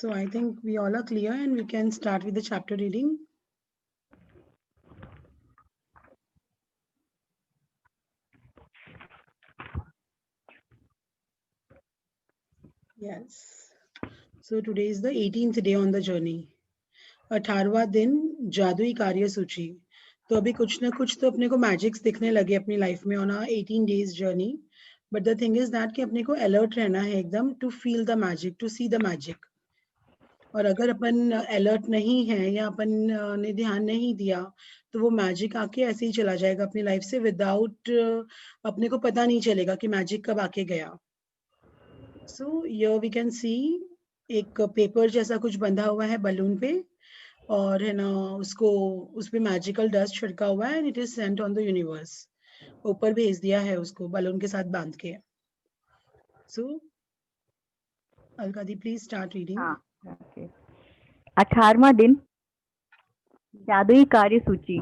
So I think we all are clear and we can start with the chapter reading. Yes. So today is the 18th day on the journey. 18वां दिन जादुई कार्य सूची. तो अभी कुछ ना कुछ तो अपने को मैजिक्स दिखने लगे अपनी लाइफ में on a 18 days journey. But the thing is that कि अपने को अलर्ट रहना है एकदम to feel the magic, to see the magic. और अगर अपन अलर्ट नहीं है या अपन ने ध्यान नहीं दिया तो वो मैजिक आके ऐसे ही चला जाएगा अपनी लाइफ से विदाउट अपने को पता नहीं चलेगा कि मैजिक कब आके गया. So here we can see एक पेपर जैसा कुछ बंधा हुआ है बलून पे और है ना उसको उस पे मैजिकल डस्ट छिड़का हुआ है and it is sent on the universe. ऊपर भेज दिया है उसको बलून के साथ बांध के. सो अलका दी प्लीज स्टार्ट रीडिंग. हाँ, ओके। 18वां दिन जादुई कार्य सूची।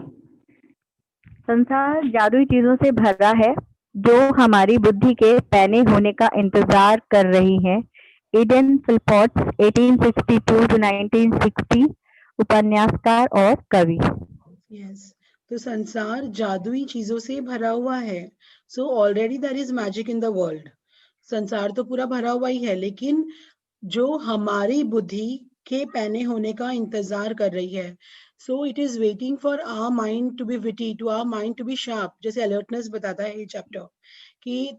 संसार जादुई चीजों से भरा है जो हमारी बुद्धि के पैने होने का इंतजार कर रही हैं। एडन फिलपॉट्स 1862 to 1960 उपन्यासकार और कवि। यस. तो संसार जादुई चीजों से भरा हुआ है. So already there is magic in the world. संसार तो पूरा भरा हुआ ही है लेकिन जो हमारी बुद्धि के पैने होने का इंतजार कर रही है. So it is waiting for our mind to be witty, to our mind to be sharp. जैसे अलर्टनेस बताता है ये चैप्टर कि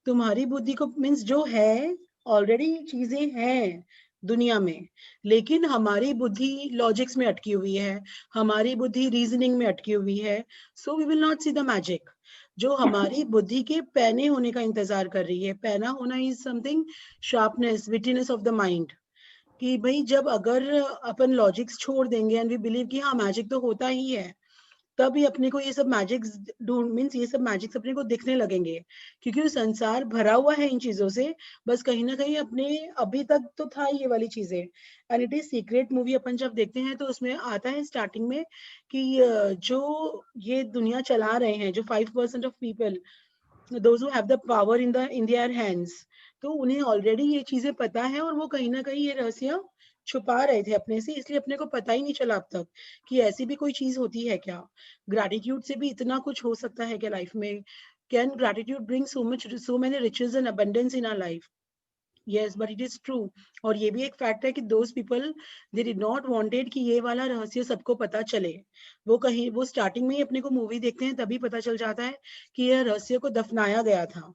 तुम्हारी बुद्धि को मीन्स जो है ऑलरेडी चीजें हैं दुनिया में लेकिन हमारी बुद्धि लॉजिक्स में अटकी हुई है, हमारी बुद्धि रीजनिंग में अटकी हुई है. So we will not see the magic. जो हमारी बुद्धि के पैने होने का इंतजार कर रही है. पैना होना is something sharpness, wittiness of the mind. कि भाई जब अगर अपन लॉजिक्स छोड़ देंगे एंड वी बिलीव कि हाँ मैजिक तो होता ही है तभी अपने को ये सब मैजिक्स ढूंढ मीन्स ये सब मैजिक्स अपने को दिखने लगेंगे क्योंकि संसार भरा हुआ है इन चीजों से. बस कहीं ना कहीं अपने अभी तक तो था ये वाली चीजें. And it is secret movie अपन जब देखते हैं तो उसमें आता है स्टार्टिंग में कि जो ये दुनिया चला रहे हैं जो 5% of people those who have the power in their hands, तो उन्हें ऑलरेडी ये चीजें पता है और वो कहीं ना कहीं ये रहस्य छुपा रहे थे अपने से. इसलिए अपने को पता ही नहीं चला अब तक कि ऐसी भी कोई चीज होती है क्या. ग्रैटिट्यूड से भी इतना कुछ हो सकता है क्या लाइफ में. Can gratitude bring so many riches and abundance in our life. yes but it is true. और ये भी एक फैक्ट है कि those people they did not wanted कि ये वाला रहस्य सबको पता चले. वो स्टार्टिंग में ही अपने को मूवी देखते हैं तभी पता चल जाता है कि यह रहस्य को दफनाया गया था.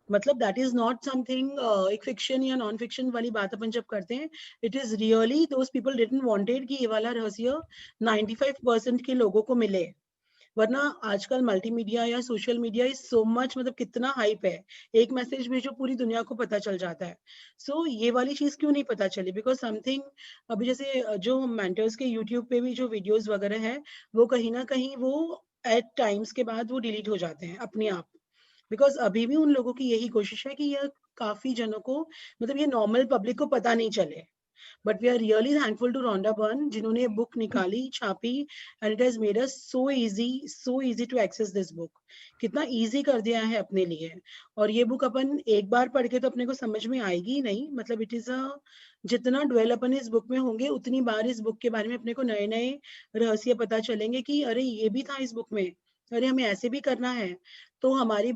मतलब दैट इज नॉट समथिंग एक फिक्शन या नॉन फिक्शन वाली बात अपन जब करते हैं it is really those people didn't wanted कि ये वाला रहस्य 95% के लोगों को मिले. वरना आजकल मल्टीमीडिया या social media is so much मतलब कितना हाइप है. एक मैसेज भेजो पूरी दुनिया को पता चल जाता है. सो ये वाली चीज क्यों नहीं पता चली बिकॉज समथिंग अभी जैसे जो मेंटर्स के यूट्यूब पे भी जो वीडियोस वगैरह है वो कहीं ना कहीं वो एट टाइम्स के बाद वो डिलीट हो जाते हैं अपने आप. बिकॉज अभी भी उन लोगों की यही कोशिश है कि यह काफी जनों को मतलब ये नॉर्मल पब्लिक को पता नहीं चले. But we are really thankful to Rhonda Byrne जिन्होंने बुक निकाली छापी and it has made us so easy to access this book. कितना इजी कर दिया है अपने लिए. और ये बुक अपन एक बार पढ़ के तो अपने को समझ में आएगी ही नहीं. मतलब इट इज अ जितना डवेल अपन इस बुक में होंगे उतनी बार इस बुक के बारे में अपने को नए नए रहस्य पता चलेंगे कि अरे ये भी था इस बुक में, अरे हमें ऐसे भी करना है. तो हमारी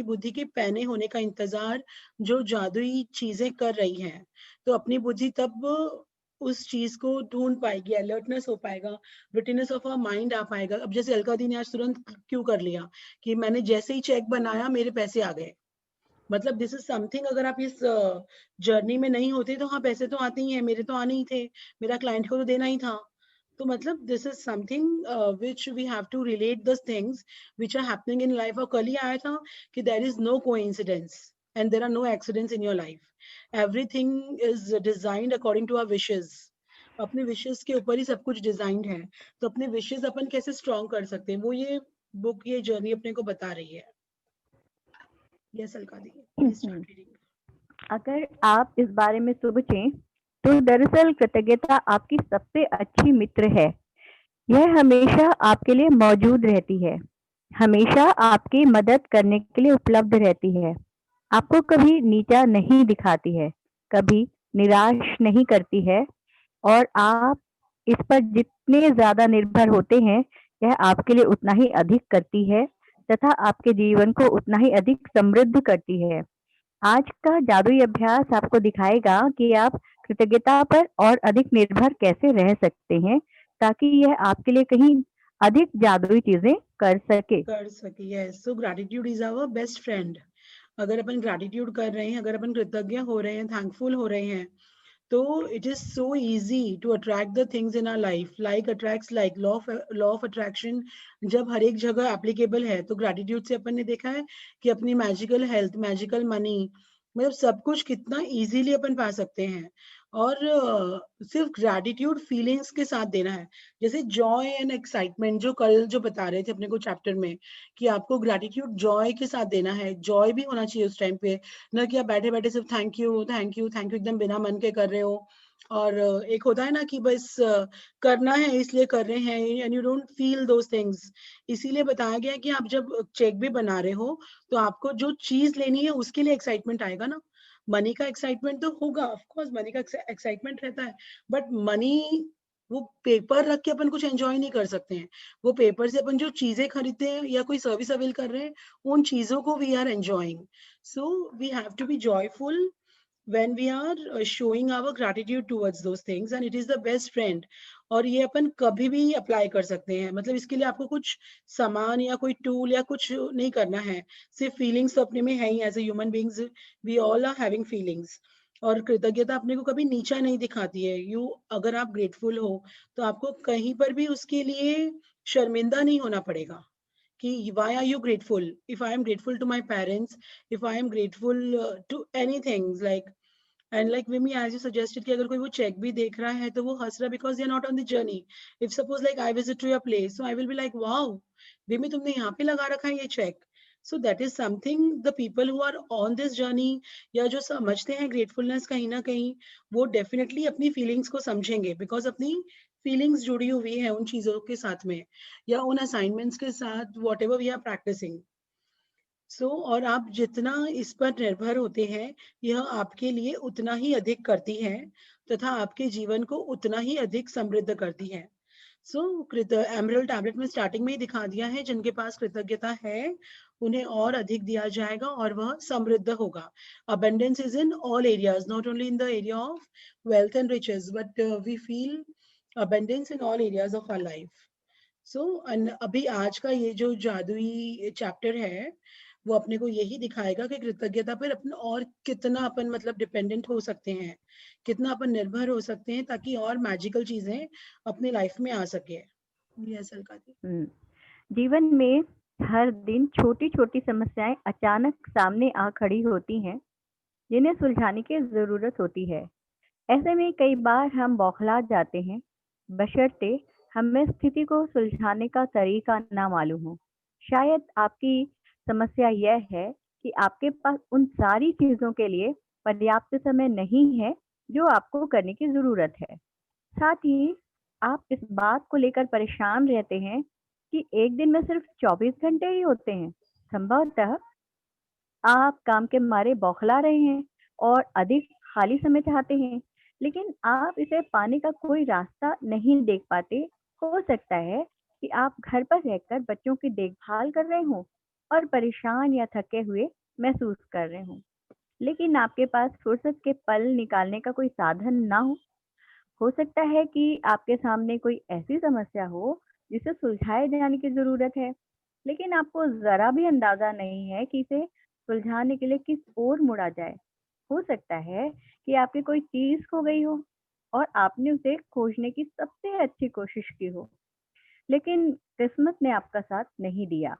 बुद्धि के पैने होने का इंतजार जो जादुई चीजें कर रही हैं तो अपनी बुद्धि तब उस चीज को ढूंढ पाएगी, अलर्टनेस हो पाएगा, विटिनेस ऑफ अ माइंड आ पाएगा. अब जैसे अलका दी ने आज तुरंत क्यों कर लिया कि मैंने जैसे ही चेक बनाया मेरे पैसे आ गए. मतलब दिस इज समथिंग अगर आप इस जर्नी में नहीं होते तो हाँ पैसे तो आते ही हैं, मेरे तो आने ही थे, मेरा क्लाइंट को तो देना ही था. तो मतलब this is something which we have to relate the things which are happening in life. और कल ही आया था कि there is no coincidence and there are no accidents in your life. Everything is designed according to our wishes. अपने wishes के ऊपर ही सब कुछ डिजाइंड है. तो अपने विशेस अपन कैसे स्ट्रॉन्ग कर सकते हैं वो ये बुक ये जर्नी अपने को बता रही है. Yes Alka the please start reading. अगर आप इस बारे में सोचें तो दरअसल कृतज्ञता आपकी सबसे अच्छी मित्र है। यह हमेशा आपके लिए मौजूद रहती है, हमेशा आपकी मदद करने के लिए उपलब्ध रहती है, आपको कभी नीचा नहीं दिखाती है, कभी निराश नहीं करती है और आप इस पर जितने ज़्यादा निर्भर होते हैं, यह आपके लिए उतना ही अधिक करती है तथा आपके जीवन को उतना ही अधिक समृद्ध करती है। आज का जादुई अभ्यास आपको दिखाएगा कि आप कृतज्ञता पर और अधिक निर्भर कैसे रह सकते हैं, ताकि यह आपके लिए कहीं अधिक जादुई चीज़ें कर सके। कर सके। Yes, so gratitude is our best friend. अगर अपन ग्रैटिट्यूड कर रहे हैं, अगर अपन कृतज्ञ हो रहे हैं, थैंकफुल हो रहे हैं, तो it is so easy to attract the things in our life. Like attracts like, law of attraction जब हर एक जगह एप्लीकेबल है, तो ग्रैटिट्यूड से अपन ने देखा है कि अपनी मैजिकल हेल्थ, मैजिकल मनी, मतलब सब कुछ कितना इजीली अपन पा सकते हैं। और सिर्फ ग्रैटिट्यूड फीलिंग्स के साथ देना है। जैसे जॉय एंड एक्साइटमेंट जो कल जो बता रहे थे अपने को चैप्टर में, कि आपको ग्रैटिट्यूड जॉय के साथ देना है। जॉय भी होना चाहिए उस टाइम पे, ना कि आप बैठे बैठे सिर्फ thank you thank you thank you एकदम बिना मन के कर रहे हो। और एक होता है ना कि बस करना है इसलिए कर रहे हैं, and you don't feel those things. इसीलिए बताया गया है कि आप जब चेक भी बना रहे हो, तो आपको जो चीज लेनी है उसके लिए एक्साइटमेंट आएगा ना। मनी का एक्साइटमेंट तो होगा, ऑफ कोर्स मनी का एक्साइटमेंट रहता है, बट मनी, वो पेपर रख के अपन कुछ एंजॉय नहीं कर सकते हैं। वो पेपर से अपन जो चीजें खरीदते हैं या कोई सर्विस अवेल कर रहे हैं, उन चीजों को we are enjoying. So we have to be joyful when we are showing our gratitude towards those things, and it is the best friend। और ये अपन कभी भी अप्लाई कर सकते हैं, मतलब इसके लिए आपको कुछ सामान या कोई टूल या कुछ नहीं करना है। सिर्फ फीलिंग्स तो अपने में है ही, as a human beings we all are having feelings. और कृतज्ञता अपने को कभी नीचा नहीं दिखाती है। यू, अगर आप ग्रेटफुल हो, तो आपको कहीं पर भी उसके लिए शर्मिंदा नहीं होना पड़ेगा कि why are you grateful? If I am grateful to my parents, if I am grateful to anything, like, and like Vimi, as you suggested कि अगर कोई वो चेक भी देख रहा है तो वो हंस रहा है because they are not on the journey। If suppose like I visit to your place, so I will be like, wow, Vimi तुमने यहाँ पे लगा रखा है ये check. So that is something the people who are on this journey, या जो समझते हैं gratefulness कहीं ना कहीं, वो definitely अपनी feelings को समझेंगे, because अपनी फीलिंग्स जुड़ी हुई है उन चीजों के साथ में, या उन असाइनमेंट्स के साथ, whatever we are practising. So और आप जितना इस पर निर्भर होते हैं, यह आपके लिए उतना ही अधिक करती है, तथा आपके जीवन को उतना ही अधिक समृद्ध करती है। सो एमरल्ड टैबलेट में स्टार्टिंग में ही दिखा दिया है, जिनके पास कृतज्ञता है उन्हें और अधिक दिया जाएगा और वह समृद्ध होगा। Abundance is in all areas, not only in the area of wealth and riches, but we feel abundance in all areas of our life। So अभी आज का ये जो जादुई चैप्टर है, वो अपने को यही दिखाएगा कि कृतज्ञता पर अपन और कितना अपन मतलब डिपेंडेंट हो सकते हैं, कितना अपन निर्भर हो सकते हैं, ताकि और मैजिकल चीजें अपनी लाइफ में आ सके। यस अलका जी। जीवन में हर दिन छोटी-छोटी समस्याएं अचानक सामने आ खड़ी होती हैं, जिन्हें सुलझाने की ज़रूरत होती है। ऐसे में कई बार हम बौखला जाते हैं, बशर्ते हमें स्थिति को सुलझाने का तरीका ना मालूम हो। शायद आपकी समस्या यह है कि आपके पास उन सारी चीज़ों के लिए पर्याप्त समय नहीं है, जो आपको करने की ज़रूरत है। साथ ही आप इस बात को लेकर परेशान रहते हैं कि एक दिन में सिर्फ 24 घंटे ही होते हैं। संभवतः आप काम के मारे बौखला रहे हैं और अधिक खाली समय चाहते हैं, लेकिन आप इसे पाने का कोई रास्ता नहीं देख पाते। हो सकता है कि आप घर पर रहकर बच्चों की देखभाल कर रहे हों और परेशान या थके हुए महसूस कर रहे हों, लेकिन आपके पास फुर्सत के पल निकालने का कोई साधन ना हो। हो सकता है कि आपके सामने कोई ऐसी समस्या हो जिसे सुलझाए जाने की ज़रूरत है, लेकिन आपको ज़रा भी अंदाज़ा नहीं है कि इसे सुलझाने के लिए किस ओर मुड़ा जाए। हो सकता है कि आपकी कोई चीज़ खो गई हो और आपने उसे खोजने की सबसे अच्छी कोशिश की हो, लेकिन किस्मत ने आपका साथ नहीं दिया।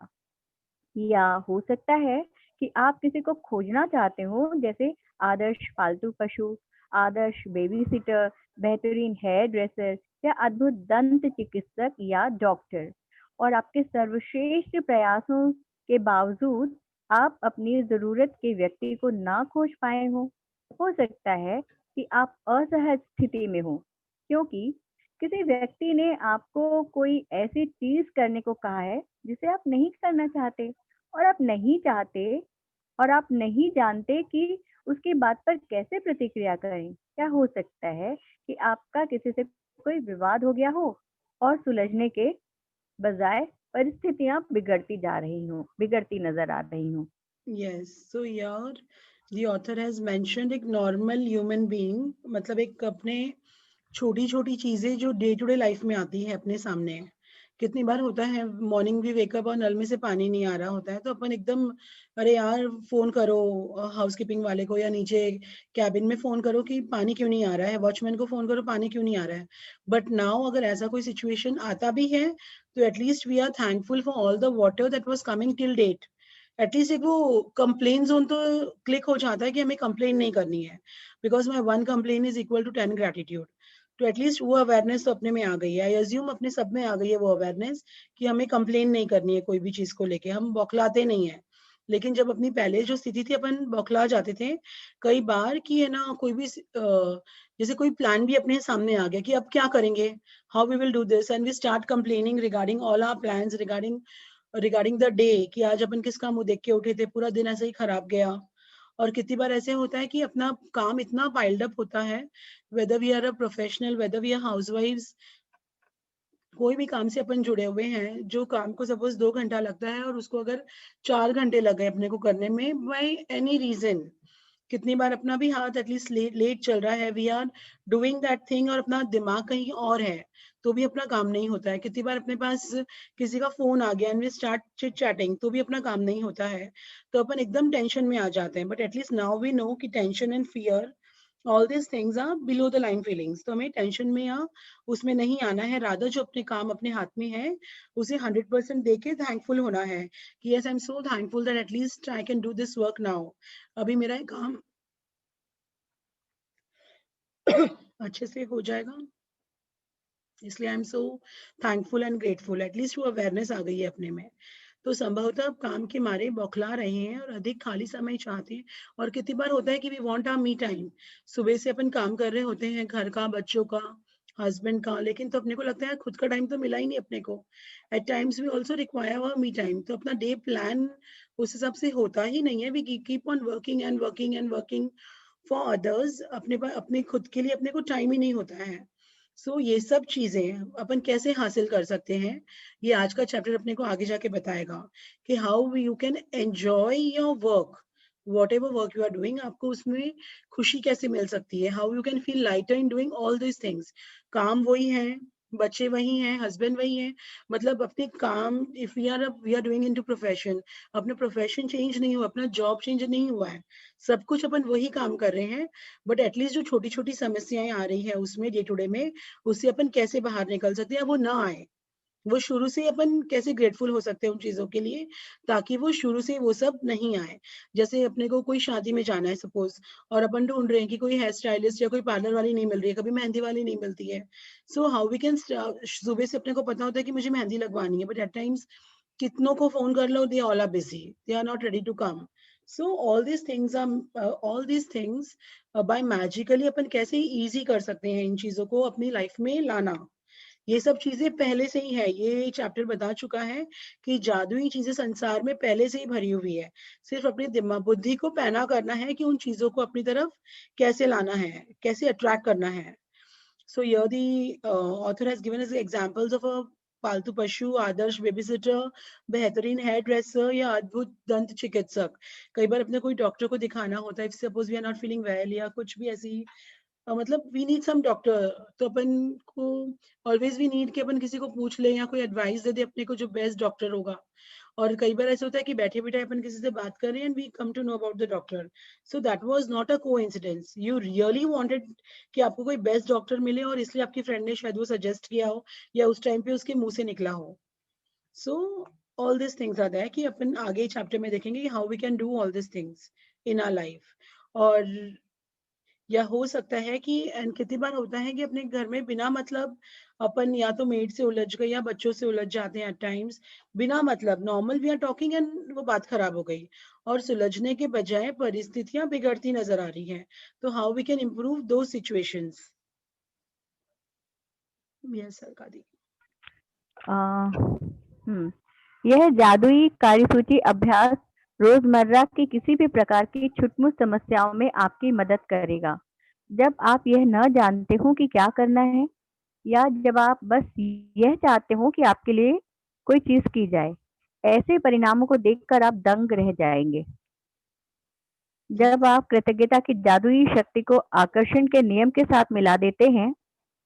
या हो सकता है कि आप किसी को खोजना चाहते हो, जैसे आदर्श पालतू पशु, आदर्श बेबी सिटर, बेहतरीन हेयर ड्रेसर या अद्भुत दंत चिकित्सक या डॉक्टर, और आपके सर्वश्रेष्ठ प्रयासों के बावजूद आप अपनी ज़रूरत के व्यक्ति को ना खोज पाए हो सकता है कि आप असहज स्थिति में हो, क्योंकि किसी व्यक्ति ने आपको कोई ऐसी चीज़ करने को कहा है जिसे आप नहीं करना चाहते, और आप नहीं चाहते और आप नहीं जानते कि उसकी बात पर कैसे प्रतिक्रिया करें। क्या हो सकता है कि आपका किसी से कोई विवाद हो गया हो और सुलझने के बजाय परिस्थितियां बिगड़ती नजर आ रही हूँ। Yes, so here the author has mentioned एक normal human being, मतलब एक अपने छोटी छोटी चीजें जो डे टू डे लाइफ में आती है अपने सामने। कितनी बार होता है मॉर्निंग भी वेकअप और नल में से पानी नहीं आ रहा होता है तो अपन एकदम, अरे यार फोन करो हाउस कीपिंग वाले को, या नीचे कैबिन में फोन करो कि पानी क्यों नहीं आ रहा है, वॉचमैन को फोन करो पानी क्यों नहीं आ रहा है। बट नाउ अगर ऐसा कोई सिचुएशन आता भी है तो at least we are thankful for all the water that was coming till date. At least एक वो कंप्लेन जोन तो क्लिक हो जाता है कि हमें कंप्लेन नहीं करनी है, because my one complain is equal to 10 gratitude. तो एटलीस्ट वो अवेयरनेस तो अपने में आ गई है, आई अज्यूम अपने सब में आ गई है वो अवेयरनेस कि हमें कंप्लेन नहीं करनी है कोई भी चीज को लेके, हम बौखलाते नहीं है। लेकिन जब अपनी पहले जो स्थिति थी अपन बौखला जाते थे कई बार कि है ना, कोई भी जैसे कोई प्लान भी अपने सामने आ गया कि अब क्या करेंगे, how we will do this, and we start complaining regarding all our plans, regarding the day कि आज अपन किसका मुंह देख के उठे थे, पूरा दिन ऐसे ही खराब गया। और कितनी बार ऐसे होता है कि अपना काम इतना पाइल्ड अप होता है, whether we are a professional, whether we are हाउसवाइफ्स, कोई भी काम से अपन जुड़े हुए हैं, जो काम को सपोज 2 घंटा लगता है और उसको अगर 4 घंटे लग गए अपने को करने में बाय एनी रीजन, कितनी बार अपना भी हाथ एटलीस्ट लेट चल रहा है, we are doing that thing और अपना दिमाग कहीं और है, तो भी अपना काम नहीं होता है। कितनी बार अपने पास किसी का फोन आ गया and we start chit chatting, तो भी अपना काम नहीं होता है, तो अपन एकदम टेंशन में आ जाते हैं। But at least now we know कि tension and fear, all this things are below the line feelings, तो हमें टेंशन में या उसमें नहीं आना है, रादर जो अपने काम अपने हाथ में है उसे 100% दे के थैंकफुल होना है कि yes I am so thankful that at least I can do this work now, अभी मेरा ये काम अच्छे से हो जाएगा, इसलिए आई am so thankful and grateful. At least वो अवेयरनेस आ गई है अपने में। तो संभवतः आप काम के मारे बौखला रहे हैं और अधिक खाली समय चाहते हैं। और कितनी बार होता है कि we want our me time, सुबह से अपन काम कर रहे होते हैं, घर का, बच्चों का, हस्बैंड का, लेकिन तो अपने को लगता है खुद का टाइम तो मिला ही नहीं अपने को। At times we also require our me time, तो अपना डे प्लान उस हिसाब से होता ही नहीं है। We keep on working and working and working for others, अपने पास अपने खुद के लिए अपने को टाइम ही नहीं होता है। ये सब चीजें अपन कैसे हासिल कर सकते हैं, ये आज का चैप्टर अपने को आगे जाके बताएगा कि how you can enjoy your work, whatever work you are doing, आपको उसमें खुशी कैसे मिल सकती है, how you can feel lighter in doing all this things. काम वही है, बच्चे वही हैं, हस्बैंड वही है, मतलब अपने काम, if we are doing into profession, अपना प्रोफेशन चेंज नहीं हुआ, अपना जॉब चेंज नहीं हुआ है, सब कुछ अपन वही काम कर रहे हैं। बट एटलीस्ट जो छोटी छोटी समस्याएं आ रही है उसमें डे टू डे में, उससे अपन कैसे बाहर निकल सकते हैं, वो ना आए, वो शुरू से अपन कैसे ग्रेटफुल हो सकते हैं उन चीजों के लिए, ताकि वो शुरू से वो सब नहीं आए। जैसे अपने को कोई शादी में जाना है सपोज, और अपन ढूंढ रहे हैं कि कोई हेयर स्टाइलिस्ट या कोई पार्लर वाली नहीं मिल रही है, कभी मेहंदी वाली नहीं मिलती है। सो हाउ वी कैन, सुबह से अपने को पता होता है कि मुझे मेहंदी लगवानी है, बट एट टाइम्स कितनों को फोन कर लो, they all are busy, they are not ready to come. So all these things by magically अपन कैसे इजी कर सकते हैं इन चीजों को अपनी लाइफ में लाना, ये सब चीजें पहले से ही है। ये चैप्टर बता चुका है कि जादुई चीजें संसार में पहले से ही भरी हुई है, सिर्फ अपनी दिमाग बुद्धि को पैना करना है कि उन चीजों को अपनी तरफ कैसे लाना है, कैसे अट्रैक्ट करना है। So here the author has given us examples of a पालतू पशु, आदर्श बेबीसिटर, बेहतरीन हेयर ड्रेसर या अद्भुत दंत चिकित्सक। कई बार अपने कोई डॉक्टर को दिखाना होता है, suppose we are not feeling well या कुछ भी ऐसी, मतलब वी नीड सम डॉक्टर, तो अपन को ऑलवेज वी नीड कि अपन किसी को पूछ ले या कोई एडवाइस दे दे अपने को जो बेस्ट डॉक्टर होगा। और कई बार ऐसा होता है कि बैठे बैठे अपन किसी से बात कर रहे हैं and we come to know about the doctor. So that was not a coincidence, you really wanted कि आपको कोई बेस्ट डॉक्टर मिले और इसलिए आपकी फ्रेंड ने शायद वो सजेस्ट किया हो या उस टाइम पे उसके मुंह से निकला हो। So all this things are there कि अपन आगे चैप्टर में देखेंगे how we can do all this things in our life. और या हो सकता है कि, एंड कितनी बार होता है कि अपने घर में बिना मतलब अपन या तो मेड से उलझ गए या बच्चों से उलझ जाते हैं एट टाइम्स, बिना मतलब normal we are talking and वो बात खराब हो गई, और सुलझने के बजाय परिस्थितियां बिगड़ती नजर आ रही हैं। तो हाउ वी कैन इम्प्रूव दो सिचुएशंस। यस सरकार दी। अ, हम्म, यह जादुई कार्यसूची अभ्यास रोजमर्रा की किसी भी प्रकार की छुटमुट समस्याओं में आपकी मदद करेगा। जब आप यह न जानते हो कि क्या करना है, या जब आप बस यह चाहते हो कि आपके लिए कोई चीज की जाए, ऐसे परिणामों को देखकर आप दंग रह जाएंगे। जब आप कृतज्ञता की जादुई शक्ति को आकर्षण के नियम के साथ मिला देते हैं,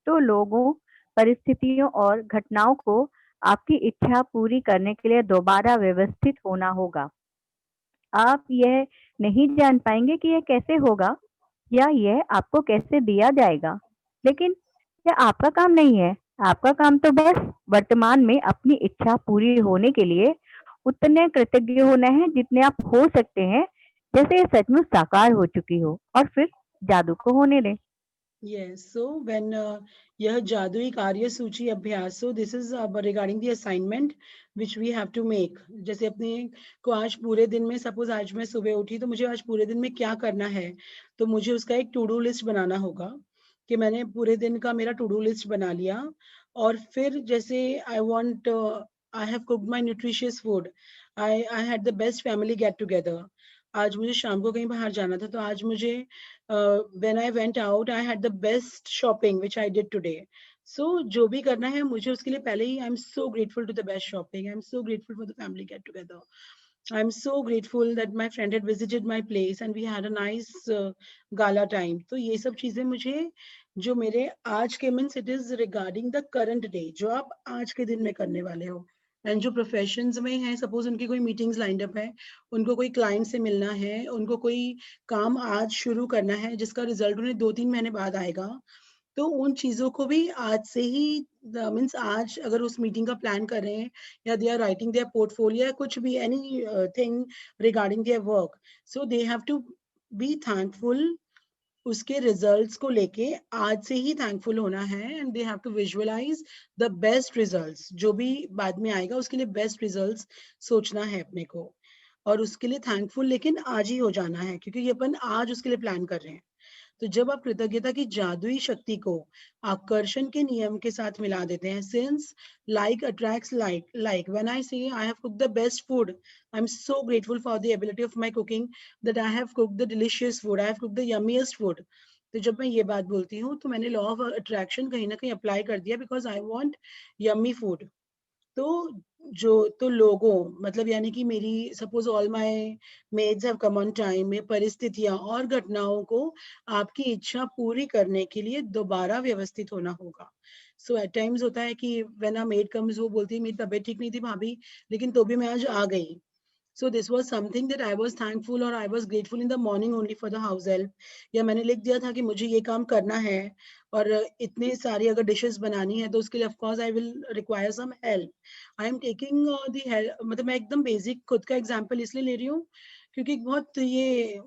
तो लोगों, परिस्थितियों और घटनाओं को आपकी इच्छा पूरी करने के लिए दोबारा व्यवस्थित होना होगा। आप यह नहीं जान पाएंगे कि यह कैसे होगा या यह आपको कैसे दिया जाएगा, लेकिन यह आपका काम नहीं है। आपका काम तो बस वर्तमान में अपनी इच्छा पूरी होने के लिए उतने कृतज्ञ होना है जितने आप हो सकते हैं, जैसे ये सचमुच साकार हो चुकी हो, और फिर जादू को होने दें। Yes, so when यह जादुई कार्य सूची अभ्यास, so this is regarding the assignment which we have to make. जैसे अपने को आज पूरे दिन में, सपोज आज मैं सुबह उठी तो मुझे आज पूरे दिन में क्या करना है, तो मुझे उसका एक टू डू लिस्ट बनाना होगा कि मैंने पूरे दिन का मेरा टू डू लिस्ट बना लिया। और फिर जैसे आई have cooked my nutritious food, I had the best family get together. आज मुझे शाम को कहीं बाहर जाना था, तो आज मुझे when I went out, I had the best shopping which I did today. So जो भी करना है मुझे उसके लिए पहले ही I'm so grateful to the best shopping. I'm so grateful for the family get together. I'm so grateful that my friend had visited my place and we had a nice gala time. तो ये सब चीजें मुझे जो मेरे आज के means it is regarding the current day, जो आप आज के दिन में करने वाले हो। एंड जो प्रोफेशंस में हैं, सपोज उनकी कोई मीटिंग्स लाइंड अप है, उनको कोई क्लाइंट से मिलना है, उनको कोई काम आज शुरू करना है जिसका रिजल्ट उन्हें 2-3 महीने बाद आएगा, तो उन चीजों को भी आज से ही मीन्स आज अगर उस मीटिंग का प्लान कर रहे हैं या they are writing their portfolio या कुछ भी anything regarding their work, so they have to be thankful. उसके रिजल्ट्स को लेके आज से ही थैंकफुल होना है and they have to visualise the best results. जो भी बाद में आएगा उसके लिए बेस्ट रिजल्ट्स सोचना है अपने को, और उसके लिए थैंकफुल लेकिन आज ही हो जाना है, क्योंकि ये अपन आज उसके लिए प्लान कर रहे हैं। तो जब आप कृतज्ञता की जादुई शक्ति को आकर्षण के नियम के साथ मिला देते हैं, since like attracts like when I say I have cooked the best food, I am so grateful for the ability of my cooking that I have cooked the delicious food, I have cooked the yummiest food. तो जब मैं ये बात बोलती हूँ तो मैंने law of attraction कहीं ना कहीं अप्लाई कर दिया, because I want yummy food. तो जो तो लोगों मतलब यानी कि मेरी suppose all my maids have come on time में परिस्थितियां और घटनाओं को आपकी इच्छा पूरी करने के लिए दोबारा व्यवस्थित होना होगा। सो एट टाइम्स होता है कि व्हेन अ मेड कम्स वो बोलती है मेरी तबीयत ठीक नहीं थी भाभी, लेकिन तो भी मैं आज आ गई। So this was something that I was thankful or I was grateful in the morning only for the house help. या मैंने लिख दिया था कि मुझे ये काम करना है और इतने सारी अगर डिशेस बनानी है तो उसके लिए of course I will require some help. I am taking the help, मतलब मैं एकदम बेसिक खुद का एग्जांपल इसलिए ले रही हूँ क्योंकि बहुत ये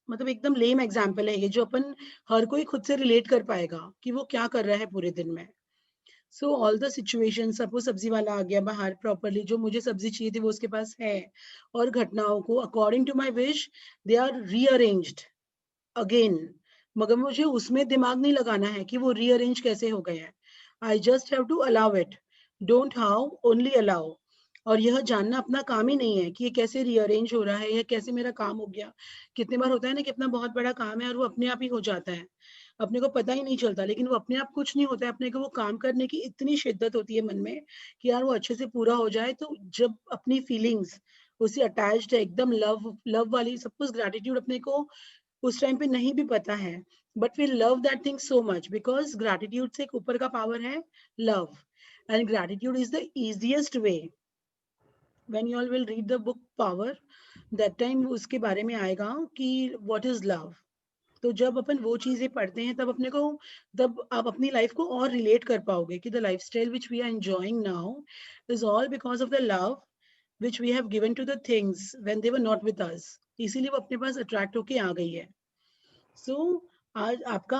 मतलब एकदम लेम एग्जांपल है ये, जो अपन हर कोई खुद से रिलेट कर पाएगा कि वो क्या कर रहा है पूरे दिन में। So all the situation, suppose सब्जी वाला आ गया बाहर प्रॉपरली, जो मुझे सब्जी चाहिए थी वो उसके पास है, और घटनाओं को according to my wish they are rearranged again, मगर मुझे उसमें दिमाग नहीं लगाना है कि वो रीअरेंज कैसे हो गए हैं। I just have to allow it, don't how, only allow. और यह जानना अपना काम ही नहीं है कि ये कैसे रीअरेंज हो रहा है या कैसे मेरा काम हो गया। कितनी बार होता है ना कि अपना बहुत बड़ा काम है और वो अपने आप ही हो जाता है, अपने को पता ही नहीं चलता, लेकिन वो अपने आप कुछ नहीं होता है, अपने को वो काम करने की इतनी शिद्दत होती है मन में कि यार वो अच्छे से पूरा हो जाए। तो जब अपनी फीलिंग्स उससे अटैच्ड है एकदम लव लव वाली, सब कुछ ग्रैटिट्यूड अपने को उस टाइम पे नहीं भी पता है, but we love that thing so much because gratitude से एक ऊपर का पावर है love, and gratitude is the easiest way. When you all will read the book power, that time उसके बारे में आएगा कि व्हाट इज लव। तो जब अपन वो चीजें पढ़ते हैं तब अपने को, तब आप अपनी लाइफ को और रिलेट कर पाओगे कि the lifestyle which we are enjoying now is all because of the love which we have given to the things when they were not with us. इसीलिए वो अपने पास अट्रैक्ट होके आ गई है। सो आज आपका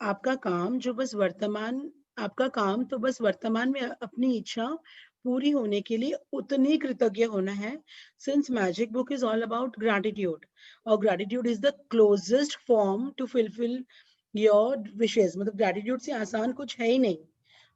आपका काम जो बस वर्तमान आपका काम तो बस वर्तमान में अपनी इच्छा पूरी होने के लिए उतनी कृतज्ञ होना है, since magic book is all about gratitude, और gratitude is the closest form to fulfil your wishes. मतलब ग्रैटिट्यूड से आसान कुछ है ही नहीं।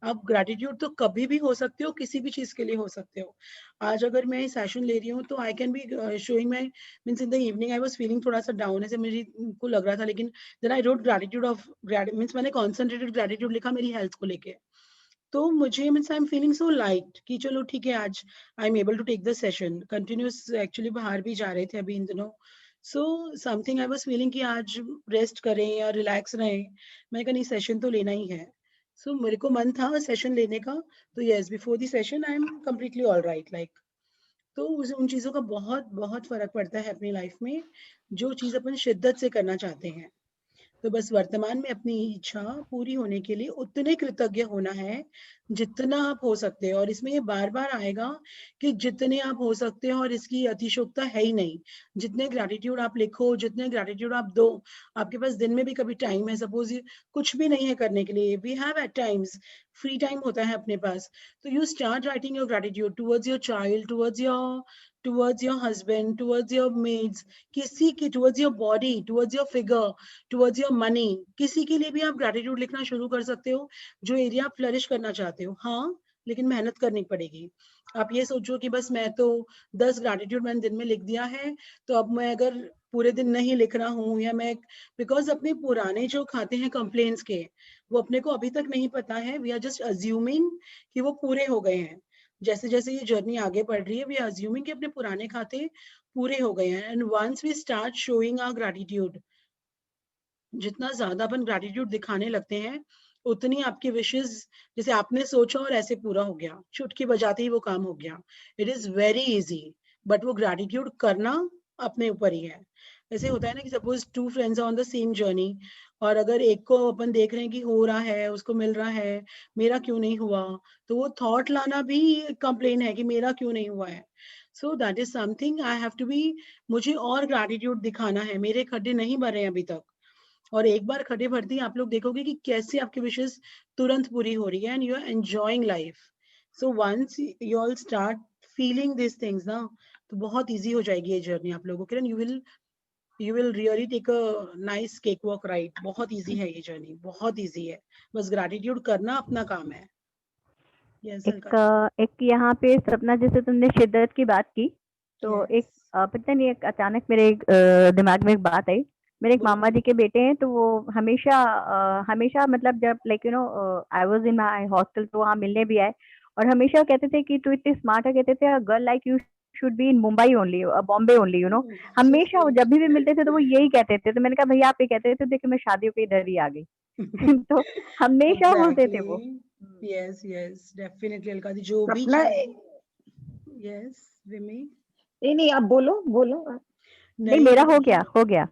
आप ग्रैटिट्यूड तो कभी भी हो सकते हो, किसी भी चीज के लिए हो सकते हो। आज अगर मैं सेशन ले रही हूँ तो I can be showing my means in the evening I was feeling थोड़ा सा डाउन ऐसे मुझे को लग रहा था, लेकिन then I wrote gratitude of means मैंने कॉन्सेंट्रेटेड ग्रैटिट्यूड लिखा मेरी हेल्थ को लेके। तो मुझे means I am feeling so light कि चलो ठीक है, आज I am able to take the session continues. Actually बाहर भी जा रहे थे अभी इन दिनों, so something I was feeling कि आज रेस्ट करें या रिलैक्स रहें। मैंने कहा नहीं, सेशन तो लेना ही है। सो मेरे को मन था सेशन लेने का, तो yes before the session I am completely all right like. तो उन चीजों का बहुत बहुत फर्क पड़ता है अपनी लाइफ में, जो चीज अपन शिद्दत से करना चाहते हैं। तो बस वर्तमान में अपनी इच्छा पूरी होने के लिए उतने कृतज्ञ होना है जितना आप हो सकते हैं। और इसमें ये बार बार आएगा कि जितने आप हो सकते हो, और इसकी अतिशयोक्ता है ही नहीं। जितने ग्रैटिट्यूड आप लिखो, जितने ग्रैटिट्यूड आप दो, आपके पास दिन में भी कभी टाइम है, सपोज कुछ भी नहीं है करने के लिए, we have at times free time होता है अपने पास, तो you start writing your gratitude towards your child, towards your husband, towards your maids, किसी की, towards your body, towards your figure, towards your money. किसी के लिए भी आप ग्रैटिट्यूड लिखना शुरू कर सकते हो, जो एरिया आप फ्लरिश करना चाहते हो। हाँ, लेकिन मेहनत करनी पड़ेगी। आप ये सोचो कि बस मैं तो 10 ग्रैटिट्यूड मैंने दिन में लिख दिया है, तो अब मैं अगर पूरे दिन नहीं लिख रहा हूँ, या मैं बिकॉज अपने पुराने जो खाते हैं कंप्लेन्स के, वो अपने को अभी तक नहीं पता है। वी आर जस्ट अज्यूमिंग कि वो पूरे हो गए हैं। जैसे जैसे ये जर्नी आगे बढ़ रही है, वी आर अज्यूमिंग कि अपने पुराने खाते पूरे हो गए हैं। And once we start showing our gratitude, जितना ज्यादा अपन ग्रैटिट्यूड दिखाने लगते हैं, उतनी आपकी विशेस, जैसे आपने सोचा और ऐसे पूरा हो गया, चुटकी बजाते ही वो काम हो गया। It is very easy, but वो ग्रैटिट्यूड करना अपने ऊपर ही है। ऐसे होता है ना कि suppose two friends on the same journey, और अगर एक को अपन देख रहे हैं कि हो रहा है, उसको मिल रहा है, मेरा क्यों नहीं हुआ, तो वो थॉट लाना भी कंप्लेन है कि मेरा क्यों नहीं हुआ है। So that is something I have to be, मुझे और ग्रैटिट्यूड दिखाना है, मेरे खड्डे नहीं भरे हैं अभी तक। और एक बार खड़े भरती आप लोग देखोगे कि कैसे आपकी विशेस तुरंत पूरी हो रही है, and you are enjoying life. So once you all start feeling this things ना, तो बहुत इजी हो जाएगी ये जर्नी आप लोगों के लिए। You will really take a nice cake walk ride. बहुत इजी है ये जर्नी, बहुत इजी है। बस ग्रैटिट्यूड करना अपना काम है। यस अलका जी। एक यहाँ पे सपना, जैसे तुमने शिद्दत की बात की, तो एक यस, पता नहीं, एक अचानक मेरे दिमाग में एक बात आई। मेरे एक बोलो मामा बोलो। जी के बेटे हैं, तो वो हमेशा हमेशा मतलब जब like I was in my hostel, तो वहाँ मिलने भी आए, और हमेशा कहते थे कि तू इतनी स्मार्ट है, कहते थे girl like you should be in Mumbai only, Bombay only, so हमेशा वो जब भी मिलते थे तो वो स्वीट। यही कहते थे। तो मैंने कहा भैया आप ये कहते थे, तो देखिए मैं शादियों के इधर ही आ गई। तो हमेशा बोलते थे वो। Exactly. Yes yes definitely Alka ji, जो भी सपना चीज। यस विमी। नहीं नहीं, आप बोलो बोलो। नहीं, नहीं मेरा हो मतलब गया, हो गया।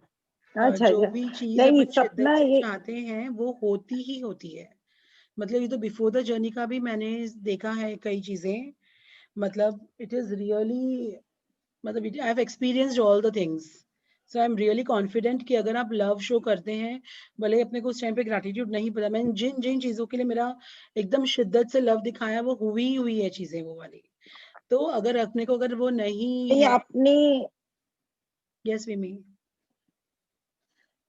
अच्छा जो अच्छा। भी चीज नहीं अपन शिद्दत सपना से ये, चाहते हैं वो होती ही होती है। मतलब ये तो बिफोर द जर्नी का भी मैंने देखा है कई चीजें। मतलब इट इज रियली, मतलब I have experienced all the things. So I am really confident कि अगर आप लव शो करते हैं, भले अपने को उस टाइम पे ग्रैटिट्यूड नहीं पता, मैंने जिन जिन चीजों के लिए मेरा एकदम शिद्दत से लव दिखाया, वो हुई है चीजें वो वाली। तो अगर अपने को अगर वो नहीं नहीं है। आपने, यस विमी।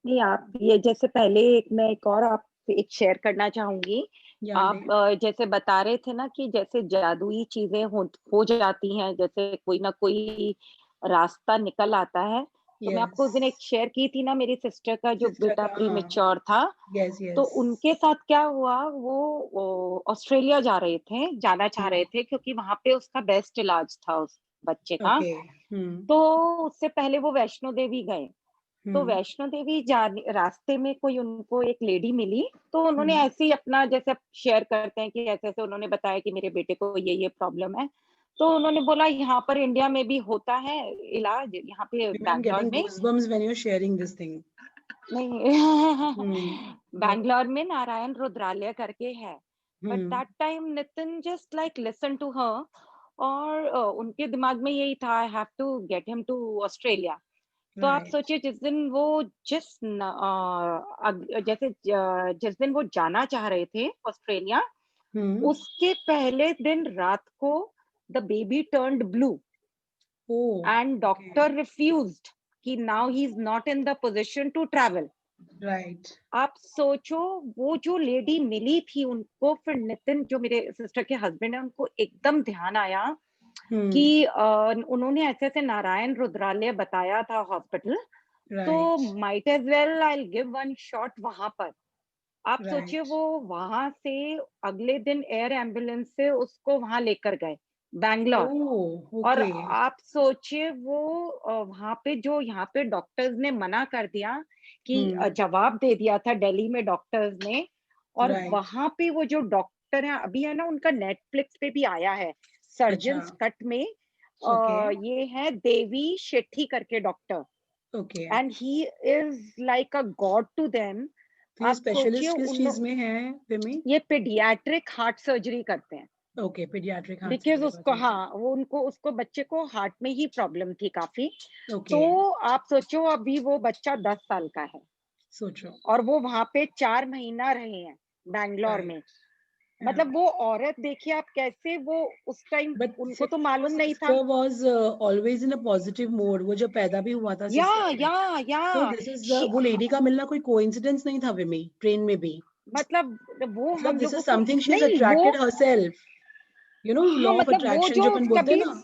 नहीं आप ये जैसे पहले मैं एक और आप एक शेयर करना चाहूंगी। या आप डे। जैसे बता रहे थे ना कि जैसे जादुई चीजें हो जाती हैं, जैसे कोई ना कोई रास्ता निकल आता है। तो मैं यस, आपको उस दिन एक शेयर की थी ना, मेरी सिस्टर का जो सिस्टर बेटा का, प्री हाँ। मेच्योर था। यस तो यस। उनके साथ क्या हुआ, वो ऑस्ट्रेलिया जाना चाह रहे थे, क्योंकि वहां पे उसका बेस्ट इलाज था उस बच्चे का। ओके। हम्म। तो उससे पहले वो वैष्णो देवी गए। तो हम्म। वैष्णो देवी जाने रास्ते में कोई उनको एक लेडी मिली, तो उन्होंने हम्म। ऐसे ही अपना, जैसे आप शेयर करते हैं कि ऐसे ऐसे उन्होंने बताया कि मेरे बेटे को ये प्रॉब्लम है। तो उन्होंने बोला यहाँ पर इंडिया में भी होता है इलाज, यहाँ पे I'm बैंगलोर getting में। goosebumps when you're sharing this thing. नहीं But बैंगलोर में नारायण रुद्रालय करके है। But hmm, that time Nitin just like listen to her, और उनके दिमाग में यही था, I have to get him to Australia. तो आप right. सोचिए, जिस दिन वो जाना चाह रहे थे ऑस्ट्रेलिया, Hmm. उसके पहले दिन रात को the baby turned blue, Oh, and okay. Doctor refused कि now he is not in the position to travel. Right. आप सोचो, वो जो लेडी मिली थी उनको, फिर नितिन जो मेरे सिस्टर के हस्बैंड है, उनको एकदम ध्यान आया हम्म। कि उन्होंने ऐसे-ऐसे नारायण रुद्रालय बताया था हॉस्पिटल, तो right. Might as well I will give one shot वहाँ पर। आप सोचिए, राइट। वो वहां से अगले दिन एयर एम्बुलेंस से उसको वहां लेकर गए, बैंगलोर। ओह, और ओके। आप सोचिए, वो वहां पे जो यहाँ पे डॉक्टर्स ने मना कर दिया कि हम्म। जवाब दे दिया था दिल्ली में डॉक्टर्स ने। और राइट। वहां पे वो जो डॉक्टर है अभी, है ना, उनका नेटफ्लिक्स पे भी आया है, अच्छा। सर्जन्स कट में। ओके। ये है देवी शेट्टी करके doctor, okay. And he is like a god to them. तो ये आप सोचिए, स्पेशलिस्ट किस उन चीज में है, विमी? ये पीडियाट्रिक हार्ट सर्जरी करते हैं। Okay, paediatric heart because surgery उसको, करते हैं। हाँ, वो उनको उसको बच्चे को हार्ट में ही प्रॉब्लम थी काफ़ी। ओके। तो आप सोचो, अभी वो बच्चा 10 साल का है सोचो। और वो वहाँ पे 4 महीना रहे हैं, बैंगलोर में। राइट। मतलब वो औरत देखिए आप, कैसे वो उस टाइम बट उनको तो मालूम नहीं था। Sister was always in a positive mode. वो जब पैदा भी हुआ था या सिस्टर, या या तो दिस इज शी वो लेडी का मिलना कोई कोइंसिडेंस नहीं था विमी, ट्रेन में भी। मतलब वो मतलब हम दिस लोगों इज को समथिंग शी इज नहीं, वो, अट्रैक्टेड हरसेल्फ, हाँ, लॉ ऑफ मतलब वो अट्रैक्शन जो जो अपन बोलते हैं कभी ना।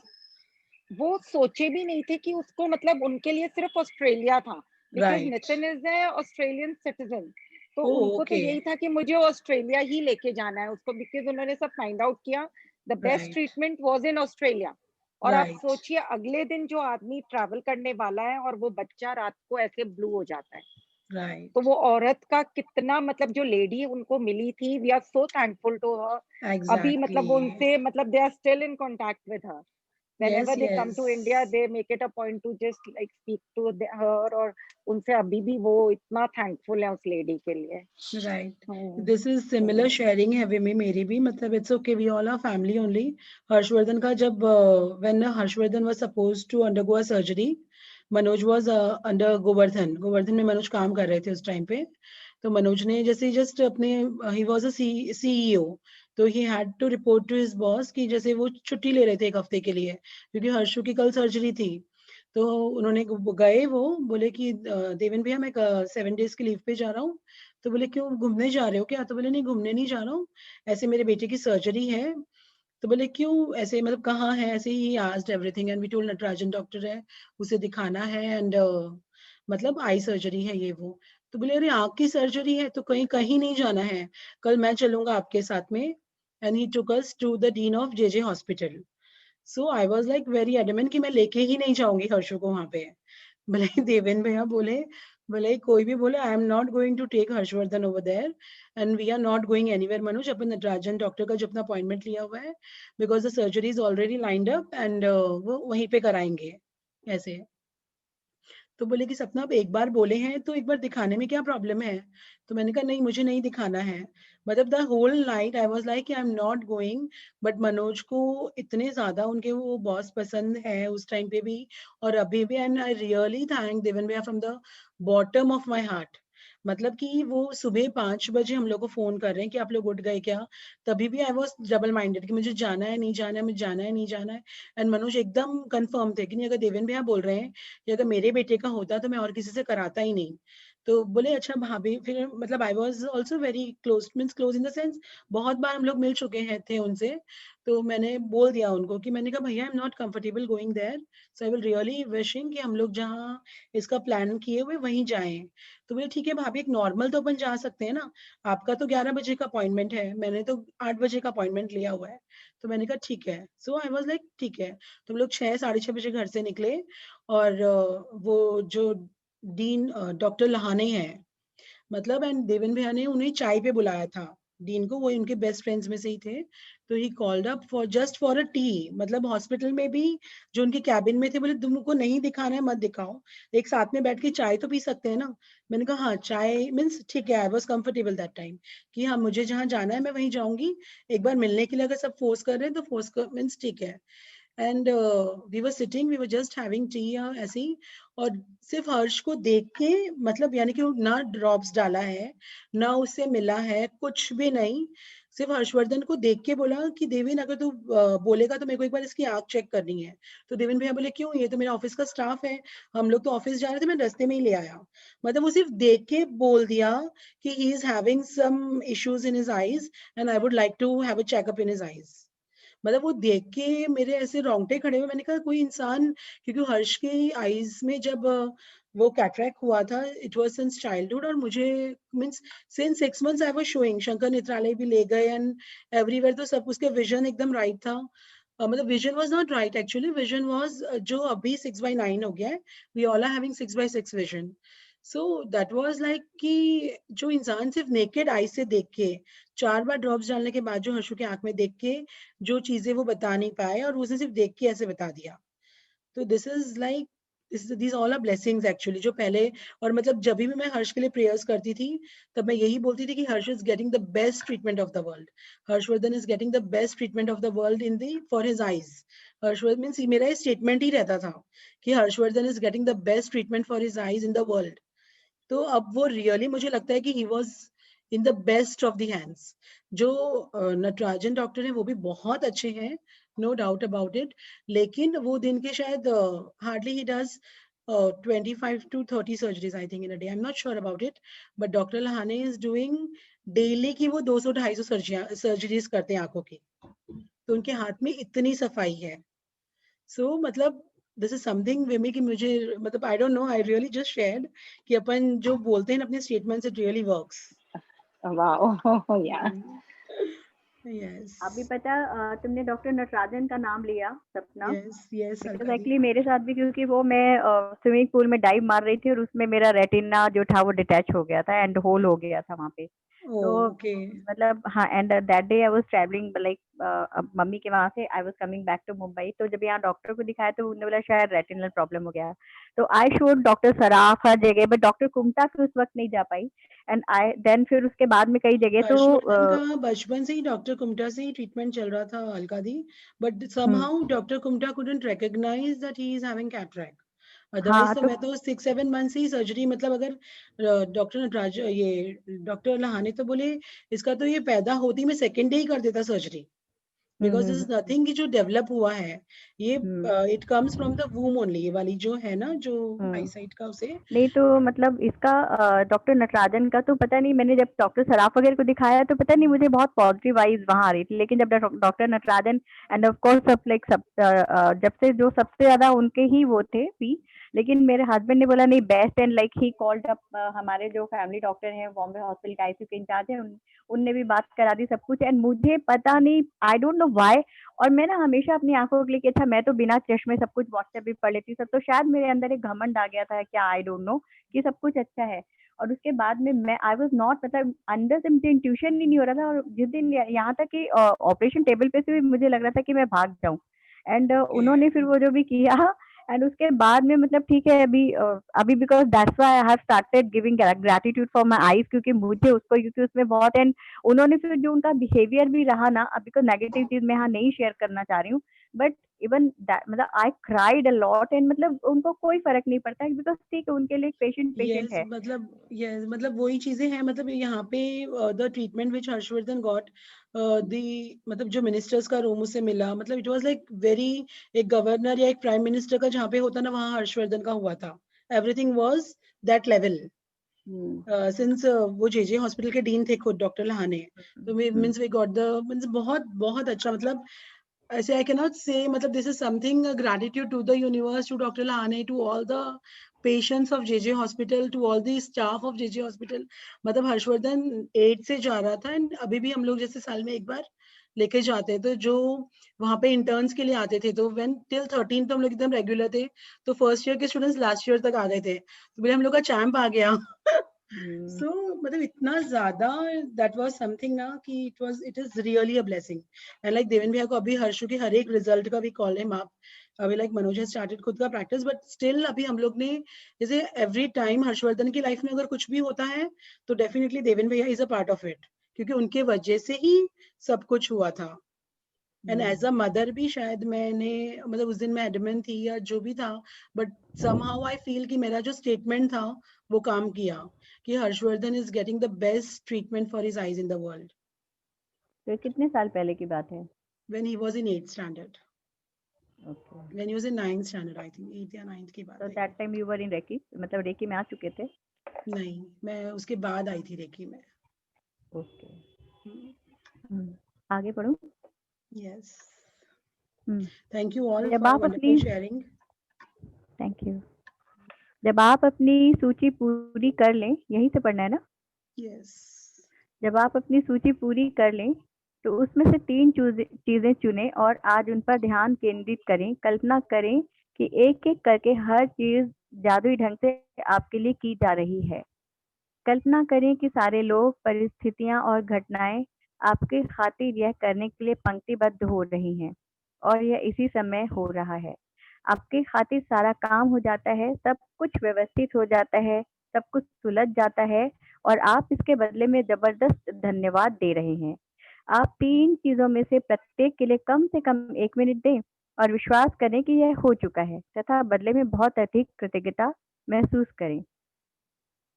वो सोचे भी नहीं थे कि उसको, मतलब उनके लिए सिर्फ ऑस्ट्रेलिया था, because right. Nitin is a Australian citizen. तो ओह, उनको तो ओके। यही था कि मुझे ऑस्ट्रेलिया ही लेके जाना है उसको, बिकॉज़ उन्होंने सब फाइंड आउट किया, the best right. Treatment was in Australia. और आप राइट। सोचिए, अगले दिन जो आदमी ट्रैवल करने वाला है और वो बच्चा रात को ऐसे ब्लू हो जाता है। तो राइट। वो औरत का कितना, मतलब जो लेडी उनको मिली थी, we are so thankful to her. अभी एग्जैक्टली। मतलब वो उनसे, मतलब they are still in contact with her. Yes, Whenever they come yes. to India, they make it a point to just like speak to her, और उनसे अभी भी वो इतना थैंकफुल है उस लेडी के लिए। Right. Hmm, this is similar hmm, sharing है विमी, मेरी भी। मतलब it's okay, we all are family only. Harshvardhan का जब when Harshvardhan was supposed to undergo a surgery, Manoj was under Govardhan. Govardhan में मनोज काम कर रहे थे उस टाइम पे। तो मनोज ने जैसे जस्ट अपने, ही वाज अ सीईओ, तो he had to report to his boss कि जैसे वो छुट्टी ले रहे थे 1 हफ्ते के लिए, क्योंकि हर्षु की कल सर्जरी थी। तो उन्होंने गए, वो बोले कि देवेन भैया मैं 7 डेज की लीव पे जा रहा हूँ। तो बोले क्यों, घूमने जा रहे हो क्या? तो बोले नहीं, घूमने नहीं जा रहा हूँ, ऐसे मेरे बेटे की सर्जरी है। तो बोले क्यों ऐसे, मतलब कहाँ है? ऐसे ही asked everything and we told Natarajan doctor है, उसे दिखाना है, एंड मतलब आई सर्जरी है ये वो। तो बोले अरे आँख की सर्जरी है तो कहीं कहीं नहीं जाना है, कल मैं चलूंगा आपके साथ में। And he took us to the dean of JJ hospital. So I was like very adamant कि मैं लेके ही नहीं जाऊंगी हर्षु को वहां पे। भले ही देवेन भैया बोले, भले ही कोई भी बोले, I am not going to take Harshvardhan over there, and we are not going anywhere Manoj. अपन नटराजन डॉक्टर का जो अपना अपॉइंटमेंट लिया हुआ है, because the surgery is already lined up, and वो वहीं पे कराएंगे ऐसे। तो बोले कि सपना आप एक बार बोले हैं तो एक बार दिखाने में क्या प्रॉब्लम है? तो मैंने कहा नहीं, मुझे नहीं दिखाना है। मतलब the whole night I was like I am not going. But Manoj को इतने ज्यादा उनके वो बॉस पसंद है उस टाइम पे भी और अभी भी, एंड आई रियली थैंक देवन भैया from the bottom of my heart. मतलब कि वो सुबह 5 बजे हम लोग को फोन कर रहे हैं कि आप लोग उठ गए क्या? तभी भी आई वॉज डबल माइंडेड कि मुझे जाना है नहीं जाना है, मुझे जाना है नहीं जाना है। एंड मनोज एकदम कंफर्म थे कि नहीं, अगर देवेन भैया बोल रहे हैं कि अगर मेरे बेटे का होता तो मैं और किसी से कराता ही नहीं। तो बोले अच्छा भाभी, फिर मतलब I was also very close, means close in the sense बहुत बार हम लोग मिल चुके हैं थे उनसे। तो मैंने बोल दिया उनको कि मैंने कहा भैया I am not comfortable going there, so I will really wishing कि हम लोग जहाँ इसका प्लान किए हुए वहीं जाएं। तो बोले ठीक है भाभी, एक नॉर्मल तो अपन जा सकते हैं ना, आपका तो 11 बजे का अपॉइंटमेंट है, मैंने तो 8 बजे का अपॉइंटमेंट लिया हुआ है। तो मैंने कहा ठीक है। सो आई वाज लाइक ठीक है। तो हम लोग 6 साढ़े 6 बजे घर से निकले, और वो जो डीन डॉक्टर लहाने हैं, मतलब एंड देवन भैया ने उन्हें चाय पे बुलाया था, डीन को, वो उनके बेस्ट फ्रेंड्स में से ही थे। तो he called up for just for a T. मतलब हॉस्पिटल में भी जो उनके कैबिन में थे, बोले तुमको नहीं दिखाना है मत दिखाओ, एक साथ में बैठ के चाय तो पी सकते हैं ना। मैंने कहा हाँ चाय मीन्स ठीक है, I was comfortable that time कि हाँ मुझे जहाँ जाना है मैं वहीं जाऊंगी, एक बार मिलने के लिए अगर सब फोर्स कर रहे हैं तो फोर्स मीन्स ठीक है। And we were sitting, we were just having tea ऐसे ही, और सिर्फ हर्ष को देख के, मतलब यानी कि ना ड्रॉप्स डाला है, ना उससे मिला है, कुछ भी नहीं, सिर्फ हर्षवर्धन को देख के बोला कि देवेन अगर तू बोलेगा तो मेरे को एक बार इसकी आंख चेक करनी है। तो देवेन भैया बोले क्यों, ये तो मेरा ऑफिस का स्टाफ है, हम लोग तो ऑफिस जा रहे थे, मैं रास्ते में ही ले आया। मतलब वो सिर्फ देख के बोल दिया कि he is having some issues in his eyes and I would like to have a checkup in his eyes. मतलब वो देख के मेरे ऐसे रोंगटे खड़े हुए, मैंने कहा कोई इंसान, क्योंकि हर्ष के आईज में जब वो कैटरैक्ट हुआ था, इट वाज सिंस चाइल्डहुड, और मुझे means since 6 months I was showing, Shankar Netralaya भी ले गए एंड एवरीवेयर, तो सब उसके विजन एकदम राइट था। मतलब vision was not right actually, vision was जो अभी 6/9 हो गया है, we all are having 6/6 vision. So that was like कि जो इंसान सिर्फ नेकेड आई से देख के, 4 बार ड्रॉप्स डालने के बाद जो हर्षु की आंख में देख के जो चीजें वो बता नहीं पाए, और उसने सिर्फ देख के ऐसे बता दिया। तो this is like, these all are blessings actually, जो पहले, और मतलब जब भी मैं हर्ष के लिए प्रेयर्स करती थी, तब मैं यही बोलती थी कि Harsh is getting the best treatment of the world, Harshvardhan is getting the best treatment of the world in the for his eyes. Harshvardhan means मेरा ये स्टेटमेंट ही रहता था कि Harshvardhan is getting the best treatment for his eyes in the world. तो अब वो really मुझे लगता है कि he was in the best of the hands. जो नटराजन डॉक्टर है वो भी बहुत अच्छे हैं, नो डाउट अबाउट इट, लेकिन वो दिन के शायद hardly he does 25 to 30 surgeries I think in a day, I am not sure about it, but doctor Lahane is doing daily की वो 200-250 सर्जरीज करते हैं आंखों की, तो उनके हाथ में इतनी सफाई है। सो मतलब दिस इज समथिंग विमी, कि मुझे मतलब I don't know, I really just shared कि अपन जो बोलते हैं अपने statements, it really works. Wow या यस अभी पता तुमने डॉक्टर नटराजन का नाम लिया, सपना, yes yes because Alka the. Actually मेरे साथ भी, क्योंकि वो मैं स्विमिंग पूल में डाइव मार रही थी और उसमें मेरा रेटिना जो था वो डिटैच हो गया था एंड होल हो गया था वहाँ पे। तो ओके मतलब हाँ, and that day I was travelling like mummy के वहाँ से I was coming back to Mumbai. तो जब यहाँ डॉक्टर को दिखाया तो उन्होंने बोला शायद रेटिनल प्रॉब्लम हो गया है। तो आई शोड डॉक्टर सराफ हर जगह, बट डॉक्टर कुमटा फिर उस वक्त नहीं जा पाई। एंड आई देन फिर उसके बाद में कई जगह तो हर्षवर्धन का बचपन से ही डॉक्टर कुमटा से ही ट्रीटमेंट चल रहा था Alka di, but somehow doctor Kumta couldn't recognise that he is having cataract. Otherwise हाँ तो तो मैं तो 6-7 मंथ से ही सर्जरी, मतलब अगर डॉक्टर नटराज, ये डॉक्टर लहाने तो बोले इसका तो ये पैदा होती में सेकेंड डे ही कर देता surgery, because this hmm is nothing की जो डेवलप हुआ है, ये hmm it comes from the वूम only, ये वाली जो है ना, जो आई हम्म साइट का उसे। नहीं तो मतलब इसका डॉक्टर नटराजन का तो पता नहीं, मैंने जब डॉक्टर सराफ वगैरह को दिखाया तो पता नहीं मुझे बहुत पॉजिटिव वाइज वहां आ रही थी, लेकिन जब doctor Natarajan end of course सब लाइक सब जब से जो सबसे ज्यादा उनके ही वो थे फी, लेकिन मेरे हस्बैंड ने बोला नहीं best, and like he called up हमारे जो फैमिली डॉक्टर हैं बॉम्बे हॉस्पिटल के आईसीयू के इंचार्ज हैं, उनने भी बात करा दी सब कुछ। एंड मुझे पता नहीं, आई डोंट नो व्हाई, और मैं ना हमेशा अपनी आंखों के लिए, अच्छा मैं तो बिना चश्मे सब कुछ व्हाट्सएप भी पढ़ लेती सब, तो शायद मेरे अंदर एक घमंड आ गया था क्या, आई डोंट नो, कि सब कुछ अच्छा है। और उसके बाद में मैं आई वाज नॉट, मतलब अंदर से मुझे इंट्यूशन ही नहीं हो रहा था, और जिस दिन यहाँ तक कि ऑपरेशन टेबल पे से भी मुझे लग रहा था कि मैं भाग जाऊं। एंड उन्होंने फिर वो जो भी किया, एंड उसके बाद में मतलब ठीक है अभी because that's why I have started giving gratitude for my eyes, क्योंकि मुझे उसको, क्योंकि उसमें बहुत, एंड उन्होंने फिर जो उनका बिहेवियर भी रहा ना, अभी को नेगेटिव चीज मैं यहाँ नहीं शेयर करना चाह रही हूँ, बट इवन मतलब I cried a lot, and मतलब उनको कोई फर्क नहीं पड़ता है, बिकॉज ठीक है उनके लिए एक पेशेंट है। यस मतलब वही चीजें हैं, मतलब यहाँ पे the treatment which Harshvardhan got, the मतलब जो मिनिस्टर्स का रूम उसे मिला, मतलब इट वाज लाइक वेरी, एक गवर्नर या एक प्राइम मिनिस्टर का जहाँ पे होता ना, वहाँ हर्षवर्धन का हुआ था, everything was that level. Hmm since वो जेजे हॉस्पिटल के डीन थे खुद डॉक्टर लहाने, तो hmm means we got the, means बहुत बहुत अच्छा, मतलब ऐसे आई कैनॉट से, मतलब this is something gratitude to the universe, to doctor Lahane, to all the patients of JJ hospital, to all the staff of JJ hospital. मतलब हर्षवर्धन 8 से जा रहा था, एंड अभी भी हम लोग जैसे साल में एक बार लेके जाते हैं, तो जो वहां पे इंटर्न्स के लिए आते थे, तो व्हेन टिल 13 तो हम लोग एकदम रेगुलर थे, तो फर्स्ट ईयर के स्टूडेंट्स लास्ट ईयर तक आ गए थे, तो बोले हम लोग का चैंप आ गया। हम्म सो मतलब इतना ज्यादा, दैट वाज समथिंग ना, कि it is really a blessing. And like Deven भैया को अभी हर्षु के हर एक रिजल्ट का भी कॉल है आप, अभी लाइक मनोज हैज स्टार्टेड खुद का प्रैक्टिस, बट स्टिल अभी हम लोग ने जैसे एवरी टाइम हर्षवर्धन की लाइफ में अगर कुछ भी होता है, तो डेफिनेटली देवेन भैया is a part of it, क्योंकि उनके वजह से ही सब कुछ हुआ था। एंड एज अ मदर भी शायद मैंने मतलब उस दिन मैं एडमेंट थी या जो भी था, बट समहाउ आई फील कि मेरा जो स्टेटमेंट था वो काम किया कि Harshvardhan is getting the best treatment for his eyes in the world. तो कितने साल पहले की बात है? When he was in 8th standard, okay, when he was in 9th standard, I think 8th या 9th की बात तो है ये। That time you were in reiki, मतलब रेकी में आ चुके थे? नहीं, मैं उसके बाद आई थी रेकी में। ओके, आगे पढ़ूं? Yes, hmm, thank you all जब फॉर आप वंडरफुल अपनी शेयरिंग। Thank you. जब आप अपनी सूची पूरी कर लें, यहीं से पढ़ना है ना? यस, जब आप अपनी सूची पूरी कर लें तो उसमें से 3 चीजें चुनें और आज उन पर ध्यान केंद्रित करें। कल्पना करें कि एक-एक करके हर चीज जादुई ढंग से आपके लिए की जा रही है। कल्पना करें कि सारे लोग, परिस्थितियां और घटनाएं आपके खातिर यह करने के लिए पंक्तिबद्ध हो रही हैं और यह इसी समय हो रहा है। आपके खातिर सारा काम हो जाता है, सब कुछ व्यवस्थित हो जाता है, सब कुछ सुलझ जाता है और आप इसके बदले में जबरदस्त धन्यवाद दे रहे हैं। आप 3 चीजों में से प्रत्येक के लिए कम से कम 1 मिनट दें और विश्वास करें कि यह हो चुका है तथा बदले में बहुत अधिक कृतज्ञता महसूस करें।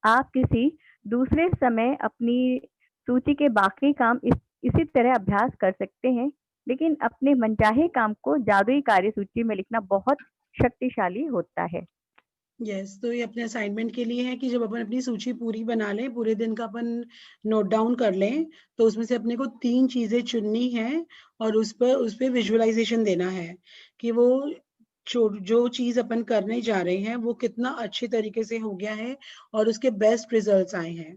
आप किसी दूसरे समय अपनी सूची के बाकी काम इसी तरह अभ्यास कर सकते हैं, लेकिन अपने मनचाहे काम को जादुई कार्य सूची में लिखना बहुत शक्तिशाली होता है। यस, तो ये अपने असाइनमेंट के लिए है कि जब अपन अपनी सूची पूरी बना लें, पूरे दिन का अपन नोट डाउन कर लें, तो उसमें से अपने को 3 चीजें चुननी है और उस पे विजुअलाइजेशन देना है कि वो जो चीज अपन करने जा रहे हैं वो कितना अच्छे तरीके से हो गया है और उसके बेस्ट रिजल्ट्स आए हैं।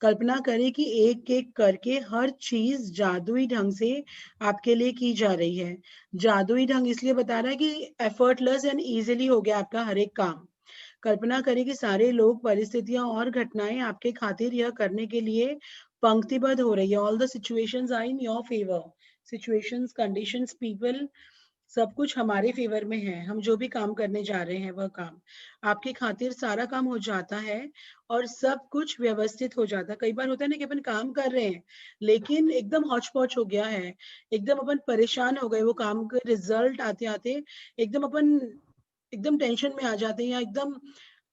कल्पना करें कि एक एक करके हर चीज जादुई ढंग से आपके लिए की जा रही है। जादुई ढंग इसलिए बता रहा है कि एफर्टलेस एंड इजीली हो गया आपका हर एक काम। कल्पना करें कि सारे लोग, परिस्थितियां और घटनाएं आपके खातिर यह करने के लिए पंक्तिबद्ध हो रही है। All the situations are in your favour. Situations, conditions, people, सब कुछ हमारे फेवर में है। हम जो भी काम करने जा रहे हैं वह काम आपकी खातिर सारा काम हो जाता है और सब कुछ व्यवस्थित हो जाता है। कई बार होता है ना कि अपन काम कर रहे हैं लेकिन एकदम हौच पौच हो गया है, एकदम अपन परेशान हो गए, वो काम के रिजल्ट आते आते एकदम अपन एकदम टेंशन में आ जाते हैं या एकदम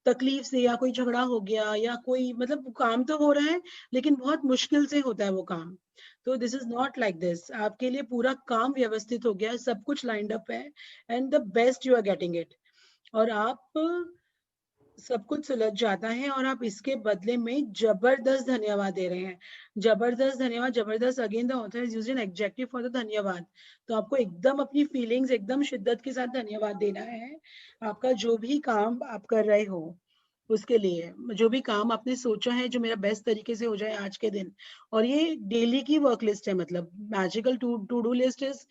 तकलीफ से, या कोई झगड़ा हो गया या कोई मतलब काम तो हो रहा है लेकिन बहुत मुश्किल से होता है वो काम। तो this is not like this. आपके लिए पूरा काम व्यवस्थित हो गया है, सब कुछ लाइंड अप है and the best you are getting it. और आप सब कुछ सुलझ जाता है और आप इसके बदले में जबरदस्त धन्यवाद दे रहे हैं। जबरदस्त धन्यवाद, जबरदस्त again the author is used an adjective for the धन्यवाद। तो आपको एकदम अपनी फीलिंग्स एकदम शिद्दत के साथ धन्यवाद देना है। आपका जो भी काम आप कर रहे हो उसके लिए, जो भी काम आपने सोचा है जो मेरा बेस्ट तरीके से हो जाए आज के दिन। और ये डेली की वर्क लिस्ट है, मतलब magical to do list is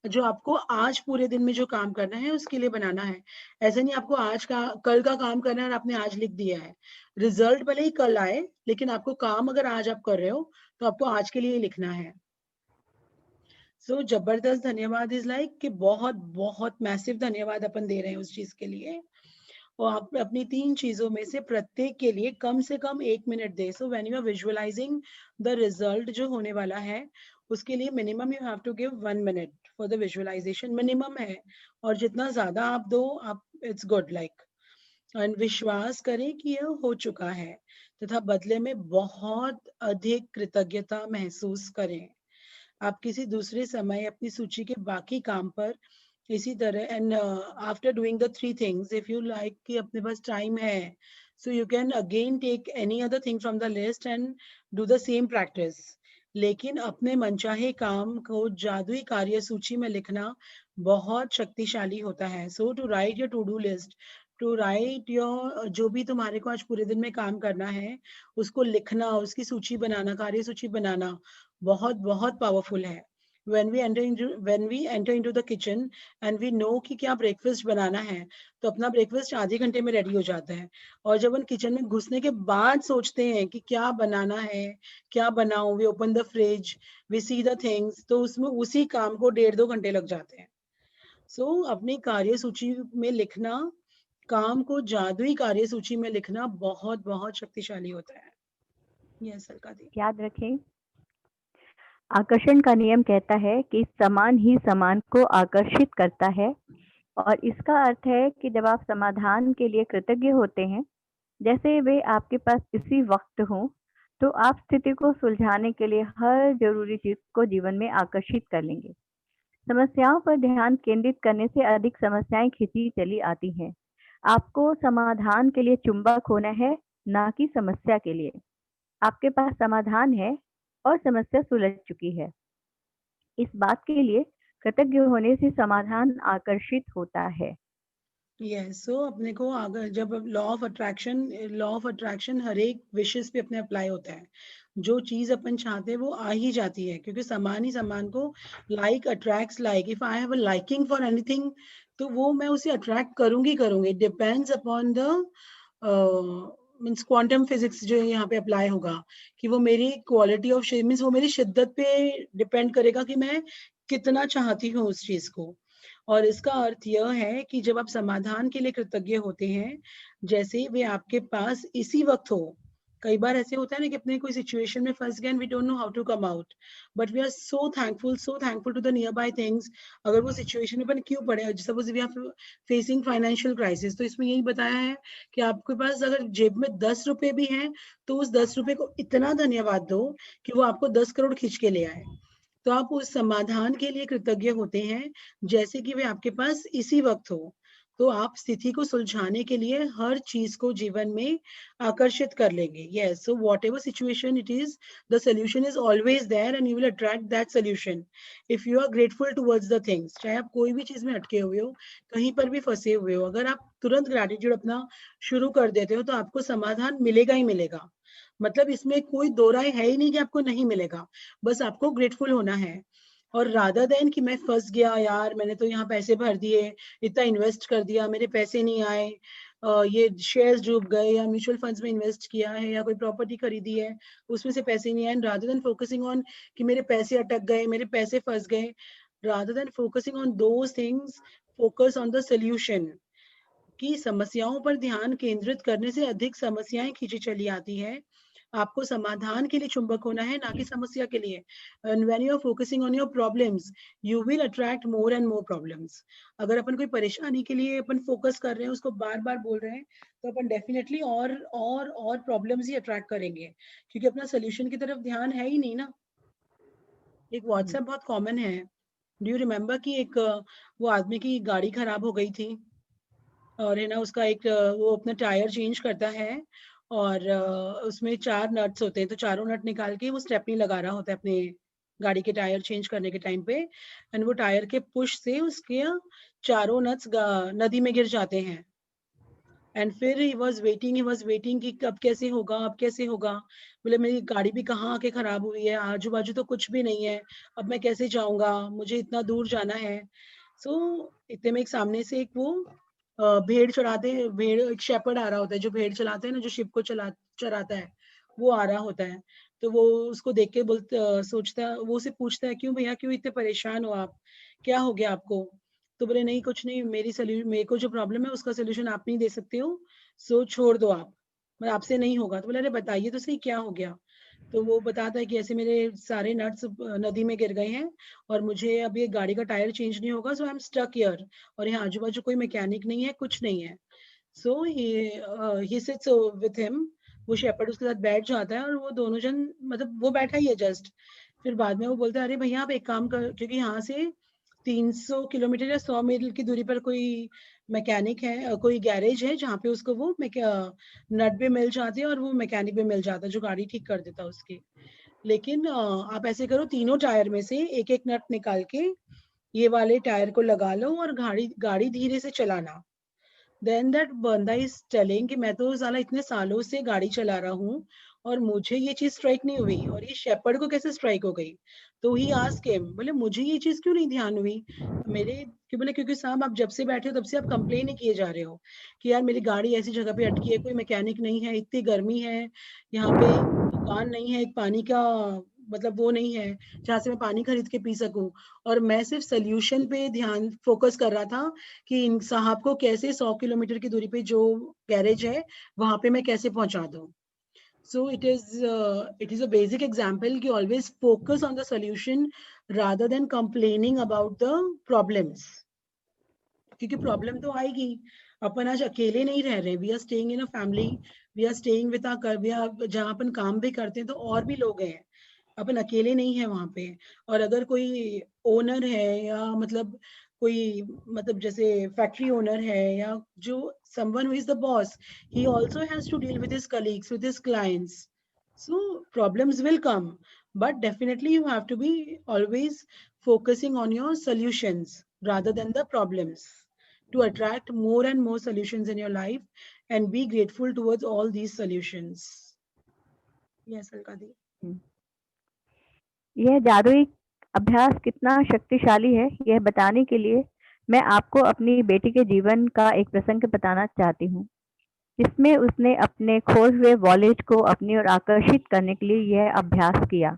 जो आपको आज पूरे दिन में जो काम करना है उसके लिए बनाना है। ऐसा नहीं आपको आज का कल का काम करना है और आपने आज लिख दिया है। रिजल्ट भले ही कल आए लेकिन आपको काम अगर आज आप कर रहे हो तो आपको आज के लिए ही लिखना है। सो जबरदस्त धन्यवाद इज लाइक कि बहुत बहुत मैसिव धन्यवाद अपन दे रहे हैं उस चीज के लिए। और आप अपनी 3 चीजों में से प्रत्येक के लिए कम से कम 1 मिनट दें। So when you are visualising the result जो होने वाला है उसके लिए minimum you have to give 1 minute for the visualisation, minimum है। और जितना ज्यादा आप दो आप इट्स गुड लाइक। एंड विश्वास करें कि यह हो चुका है तथा बदले में बहुत अधिक कृतज्ञता महसूस करें। आप किसी दूसरे समय अपनी सूची के बाकी काम पर इसी तरह and after doing the 3 things if you like कि अपने पास टाइम है so you can again take any other thing from the list and do the same practice. लेकिन अपने मनचाहे काम को जादुई कार्य सूची में लिखना बहुत शक्तिशाली होता है। So to write your to do list, to write your जो भी तुम्हारे को आज पूरे दिन में काम करना है उसको लिखना, उसकी सूची बनाना, कार्य सूची बनाना बहुत बहुत पावरफुल है। when we enter into the kitchen and we know कि क्या ब्रेकफास्ट बनाना है तो अपना ब्रेकफास्ट आधे घंटे में रेडी हो जाता है। और जब हम किचन में घुसने के बाद सोचते हैं कि क्या बनाना है, क्या बनाऊं, we open the fridge, we see the things, तो उसमें उसी काम को 1.5-2 घंटे लग जाते हैं। सो अपनी कार्य सूची में लिखना, काम को जादुई कार्य सूची में लिखना बहुत बहुत शक्तिशाली होता है। यस अलका दी। याद रखें, आकर्षण का नियम कहता है कि समान ही समान को आकर्षित करता है, और इसका अर्थ है कि जब आप समाधान के लिए कृतज्ञ होते हैं, जैसे वे आपके पास इसी वक्त हों, तो आप स्थिति को सुलझाने के लिए हर जरूरी चीज को जीवन में आकर्षित कर लेंगे। समस्याओं पर ध्यान केंद्रित करने से अधिक समस्याएं खिंची चली आती हैं। आपको समाधान के लिए चुंबक होना है, ना कि समस्या के लिए। आपके पास समाधान है और समस्या सुलझ चुकी है। इस बात के लिए कृतज्ञ होने से समाधान आकर्षित होता है। यस, सो अपने को अगर जब लॉ ऑफ अट्रैक्शन हर एक विशेष पे अपने अप्लाई होता है। जो चीज अपन चाहते हैं वो आ ही जाती है, क्योंकि समान ही समान को like attracts like. If I have a liking for anything, तो वो मैं उसे अट्रैक्ट करूंगी। It depends upon the means quantum physics जो यहाँ पे अप्लाई होगा, कि वो मेरी क्वालिटी ऑफ मीन्स वो मेरी शिद्दत पे डिपेंड करेगा कि मैं कितना चाहती हूँ उस चीज को। और इसका अर्थ यह है कि जब आप समाधान के लिए कृतज्ञ होते हैं, जैसे वे आपके पास इसी वक्त हो। कई बार ऐसे होता है ना कि अपने कोई सिचुएशन में फंस गए, we don't know how to come out, but we are so thankful to the nearby things. अगर वो सिचुएशन में अपन क्यों पड़े, suppose we are facing financial crisis, तो इसमें यही बताया है कि आपके पास अगर जेब में 10 रुपए भी हैं, तो उस 10 रुपए को इतना धन्यवाद दो कि वो आपको 10 करोड़ खींच के ले आए। तो आप उस समाधान के लिए कृतज्ञ होते हैं, जैसे कि वे आपके पास इसी वक्त हो। तो आप स्थिति को सुलझाने के लिए हर चीज को जीवन में आकर्षित कर लेंगे। Yes, so whatever situation it is, the solution is always there and you will attract that solution if you are grateful towards the things. चाहे आप कोई भी चीज में अटके हुए हो, कहीं पर भी फंसे हुए हो, अगर आप तुरंत ग्रेटिट्यूड अपना शुरू कर देते हो, तो आपको समाधान मिलेगा ही मिलेगा। मतलब इसमें कोई दो राय है ही नहीं कि आपको नहीं मिलेगा, बस आपको ग्रेटफुल होना है। और रादर देन कि मैं फंस गया यार, मैंने तो यहाँ पैसे भर दिए, इतना इन्वेस्ट कर दिया, मेरे पैसे नहीं आए, ये शेयर्स डूब गए, या म्यूचुअल फंड्स में इन्वेस्ट किया है, या कोई प्रॉपर्टी खरीदी है, उसमें से पैसे नहीं आए, रादर देन फोकसिंग ऑन कि मेरे पैसे अटक गए, मेरे पैसे फंस गए, rather than focusing on those things, focus on the solution. कि समस्याओं पर ध्यान केंद्रित करने से अधिक समस्याएं खींची चली आती है। आपको समाधान के लिए चुंबक होना है, ना कि समस्या के लिए। And when you are focusing on your problems, you will attract more and more problems. अगर अपन कोई परेशानी के लिए अपन फोकस कर रहे हैं, उसको बार बार बोल रहे हैं, तो अपन डेफिनेटली और प्रॉब्लम्स ही अट्रैक्ट करेंगे, क्योंकि अपना सोल्यूशन की तरफ ध्यान है ही नहीं ना। एक व्हाट्सएप बहुत कॉमन है। डू यू रिमेम्बर कि एक वो आदमी की गाड़ी खराब हो गई थी, और है ना उसका एक वो अपना टायर चेंज करता है, और उसमें 4 नट्स होते हैं, तो चारों नट निकाल के वो स्टेपनी लगा रहा होता है अपने गाड़ी के टायर चेंज करने के टाइम पे। एंड वो टायर के पुश से उसके चारों नट्स नदी में गिर जाते हैं। एंड फिर ही वाज वेटिंग कि अब कैसे होगा, अब कैसे होगा। बोले मेरी गाड़ी भी कहाँ आके खराब हुई है, आजू बाजू तो कुछ भी नहीं है, अब मैं कैसे जाऊंगा, मुझे इतना दूर जाना है। सो इतने में एक सामने से एक वो भेड़, एक शेपर्ड आ रहा होता है, जो भेड़ चलाते हैं ना, जो शिप को चराता है, वो आ रहा होता है। तो वो उसको देख के सोचता है, वो उसे पूछता है, क्यों भैया, क्यों इतने परेशान हो आप, क्या हो गया आपको। तो बोले नहीं कुछ नहीं, मेरे को जो प्रॉब्लम है उसका सोल्यूशन आप नहीं दे सकते हो, सो छोड़ दो आप, मतलब आपसे नहीं होगा। तो बोले अरे बताइए तो सही क्या हो गया। तो वो बताता है कि ऐसे मेरे सारे नट्स नदी में गिर गए हैं, और मुझे अब ये गाड़ी का टायर चेंज नहीं होगा, सो आई एम स्टक हियर, और यहाँ आजू बाजू कोई मैकेनिक नहीं है, कुछ नहीं है। सो ही सिट्स विथ हिम, वो शेपर्ड उसके साथ बैठ जाता है, और वो दोनों जन, मतलब वो बैठा ही है जस्ट। फिर बाद में वो बोलता है अरे भैया आप एक काम कर, क्योंकि यहाँ से 300 किलोमीटर या 100 मील की दूरी पर कोई मैकेनिक है, कोई गैरेज है, जहाँ पे उसको वो नट भी मिल जाती है, और वो मैकेनिक भी मिल जाता है जो गाड़ी ठीक कर देता है उसकी। लेकिन आप ऐसे करो, तीनों टायर में से एक एक नट निकाल के ये वाले टायर को लगा लो, और गाड़ी गाड़ी धीरे से चलाना। देन दैट बंदा इज टेलिंग कि मैं तो साला इतने सालों से गाड़ी चला रहा हूँ, और मुझे ये चीज स्ट्राइक नहीं हुई, और ये शेपर्ड को कैसे स्ट्राइक हो गई। तो ही आस्क हिम, बोले मुझे ये चीज क्यों नहीं ध्यान हुई मेरे, कि बोले क्योंकि साहब आप जब से बैठे हो तब से आप कंप्लेन ही किए जा रहे हो कि यार मेरी गाड़ी ऐसी जगह पे अटकी है, कोई मैकेनिक नहीं है, इतनी गर्मी है, यहाँ पे दुकान नहीं है, एक पानी का मतलब वो नहीं है जहाँ से मैं पानी खरीद के पी सकूं, और मैं सिर्फ सोल्यूशन पे ध्यान फोकस कर रहा था कि इन साहब को कैसे 100 किलोमीटर की दूरी पे जो गैरेज है वहां पे मैं कैसे पहुंचा दूं। So it is a basic example कि always focus on the solution rather than complaining about the problems. क्योंकि प्रॉब्लम तो आएगी. अपन आज अकेले नहीं रह रहे. We are staying in a family, we are staying with our, जहाँ अपन काम भी करते हैं तो और भी लोग हैं. अपन अकेले नहीं है वहां पे. और अगर कोई ओनर है या मतलब कोई मतलब जैसे फैक्ट्री ओनर है या जो someone who is the boss, he also has to deal with his colleagues, with his clients. So problems will come, but definitely you have to be always focusing on your solutions rather than the problems, to attract more and more solutions in your life and be grateful towards all these solutions. Yes, Alkadi. यह जादुई अभ्यास कितना शक्तिशाली है, यह बताने के लिए मैं आपको अपनी बेटी के जीवन का एक प्रसंग बताना चाहती हूँ, जिसमें उसने अपने खोए हुए वॉलेट को अपनी ओर आकर्षित करने के लिए यह अभ्यास किया।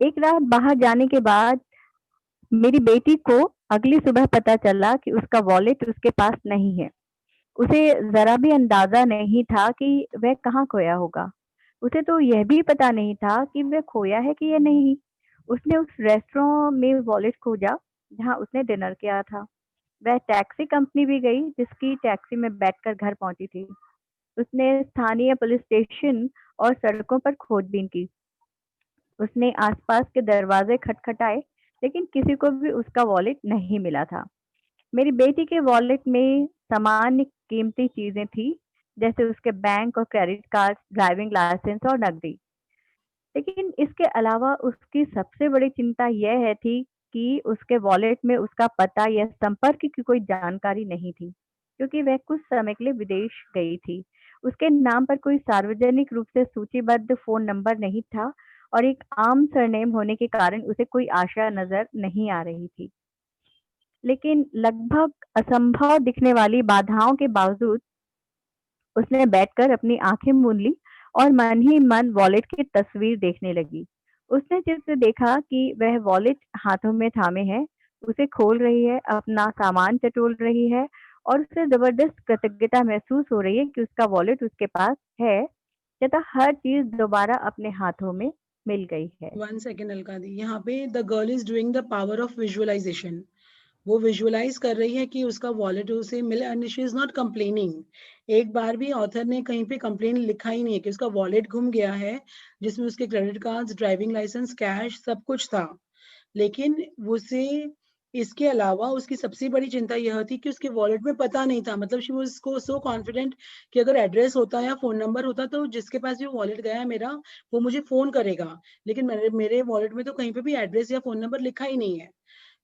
एक रात बाहर जाने के बाद मेरी बेटी को अगली सुबह पता चला कि उसका वॉलेट उसके पास नहीं है। उसे ज़रा भी अंदाज़ा नहीं था कि वह कहाँ खोया होगा। उसे तो यह भी पता नहीं था कि वह खोया है कि या नहीं। उसने उस रेस्टोरेंट में वॉलेट खोजा जहाँ उसने डिनर किया था। वह टैक्सी कंपनी भी गई जिसकी टैक्सी में बैठकर घर पहुंची थी। उसने स्थानीय पुलिस स्टेशन और सड़कों पर खोजबीन की। उसने आसपास के दरवाजे खटखटाए, लेकिन किसी को भी उसका वॉलेट नहीं मिला था। मेरी बेटी के वॉलेट में सामान्य कीमती चीजें थी, जैसे उसके बैंक और क्रेडिट कार्ड, ड्राइविंग लाइसेंस और नकदी। लेकिन इसके अलावा उसकी सबसे बड़ी चिंता यह है थी कि उसके वॉलेट में उसका पता या संपर्क की कोई जानकारी नहीं थी, क्योंकि वह कुछ समय के लिए विदेश गई थी। उसके नाम पर कोई सार्वजनिक रूप से सूचीबद्ध फोन नंबर नहीं था और एक आम सरनेम होने के कारण उसे कोई आशा नजर नहीं आ रही थी। लेकिन लगभग असंभव दिखने वाली बाधाओं के बावजूद उसने बैठकर अपनी आंखें मूंद ली और मन ही मन वॉलेट की तस्वीर देखने लगी। उसने चित्र देखा कि वह वॉलेट हाथों में थामे है, उसे खोल रही है, अपना सामान टटोल रही है और उसे जबरदस्त कृतज्ञता महसूस हो रही है कि उसका वॉलेट उसके पास है, तथा हर चीज दोबारा अपने हाथों में मिल गई है। 1 सेकेंड अलकादी. यहाँ पे the girl is doing the power of visualisation. वो विजुअलाइज कर रही है कि उसका वॉलेट उसे मिले and she is not complaining. एक बार भी ऑथर ने कहीं पे कंप्लेन लिखा ही नहीं है कि उसका वॉलेट गुम गया है, जिसमें उसके credit cards, driving licence, cash सब कुछ था. लेकिन उसे इसके अलावा उसकी सबसे बड़ी चिंता यह थी कि उसके वॉलेट में पता नहीं था. मतलब शी वाज सो कॉन्फिडेंट कि अगर एड्रेस होता या फोन नंबर होता तो जिसके पास भी वॉलेट गया है मेरा, वो मुझे फोन करेगा. लेकिन मेरे वॉलेट में तो कहीं पे भी एड्रेस या फोन नंबर लिखा ही नहीं है.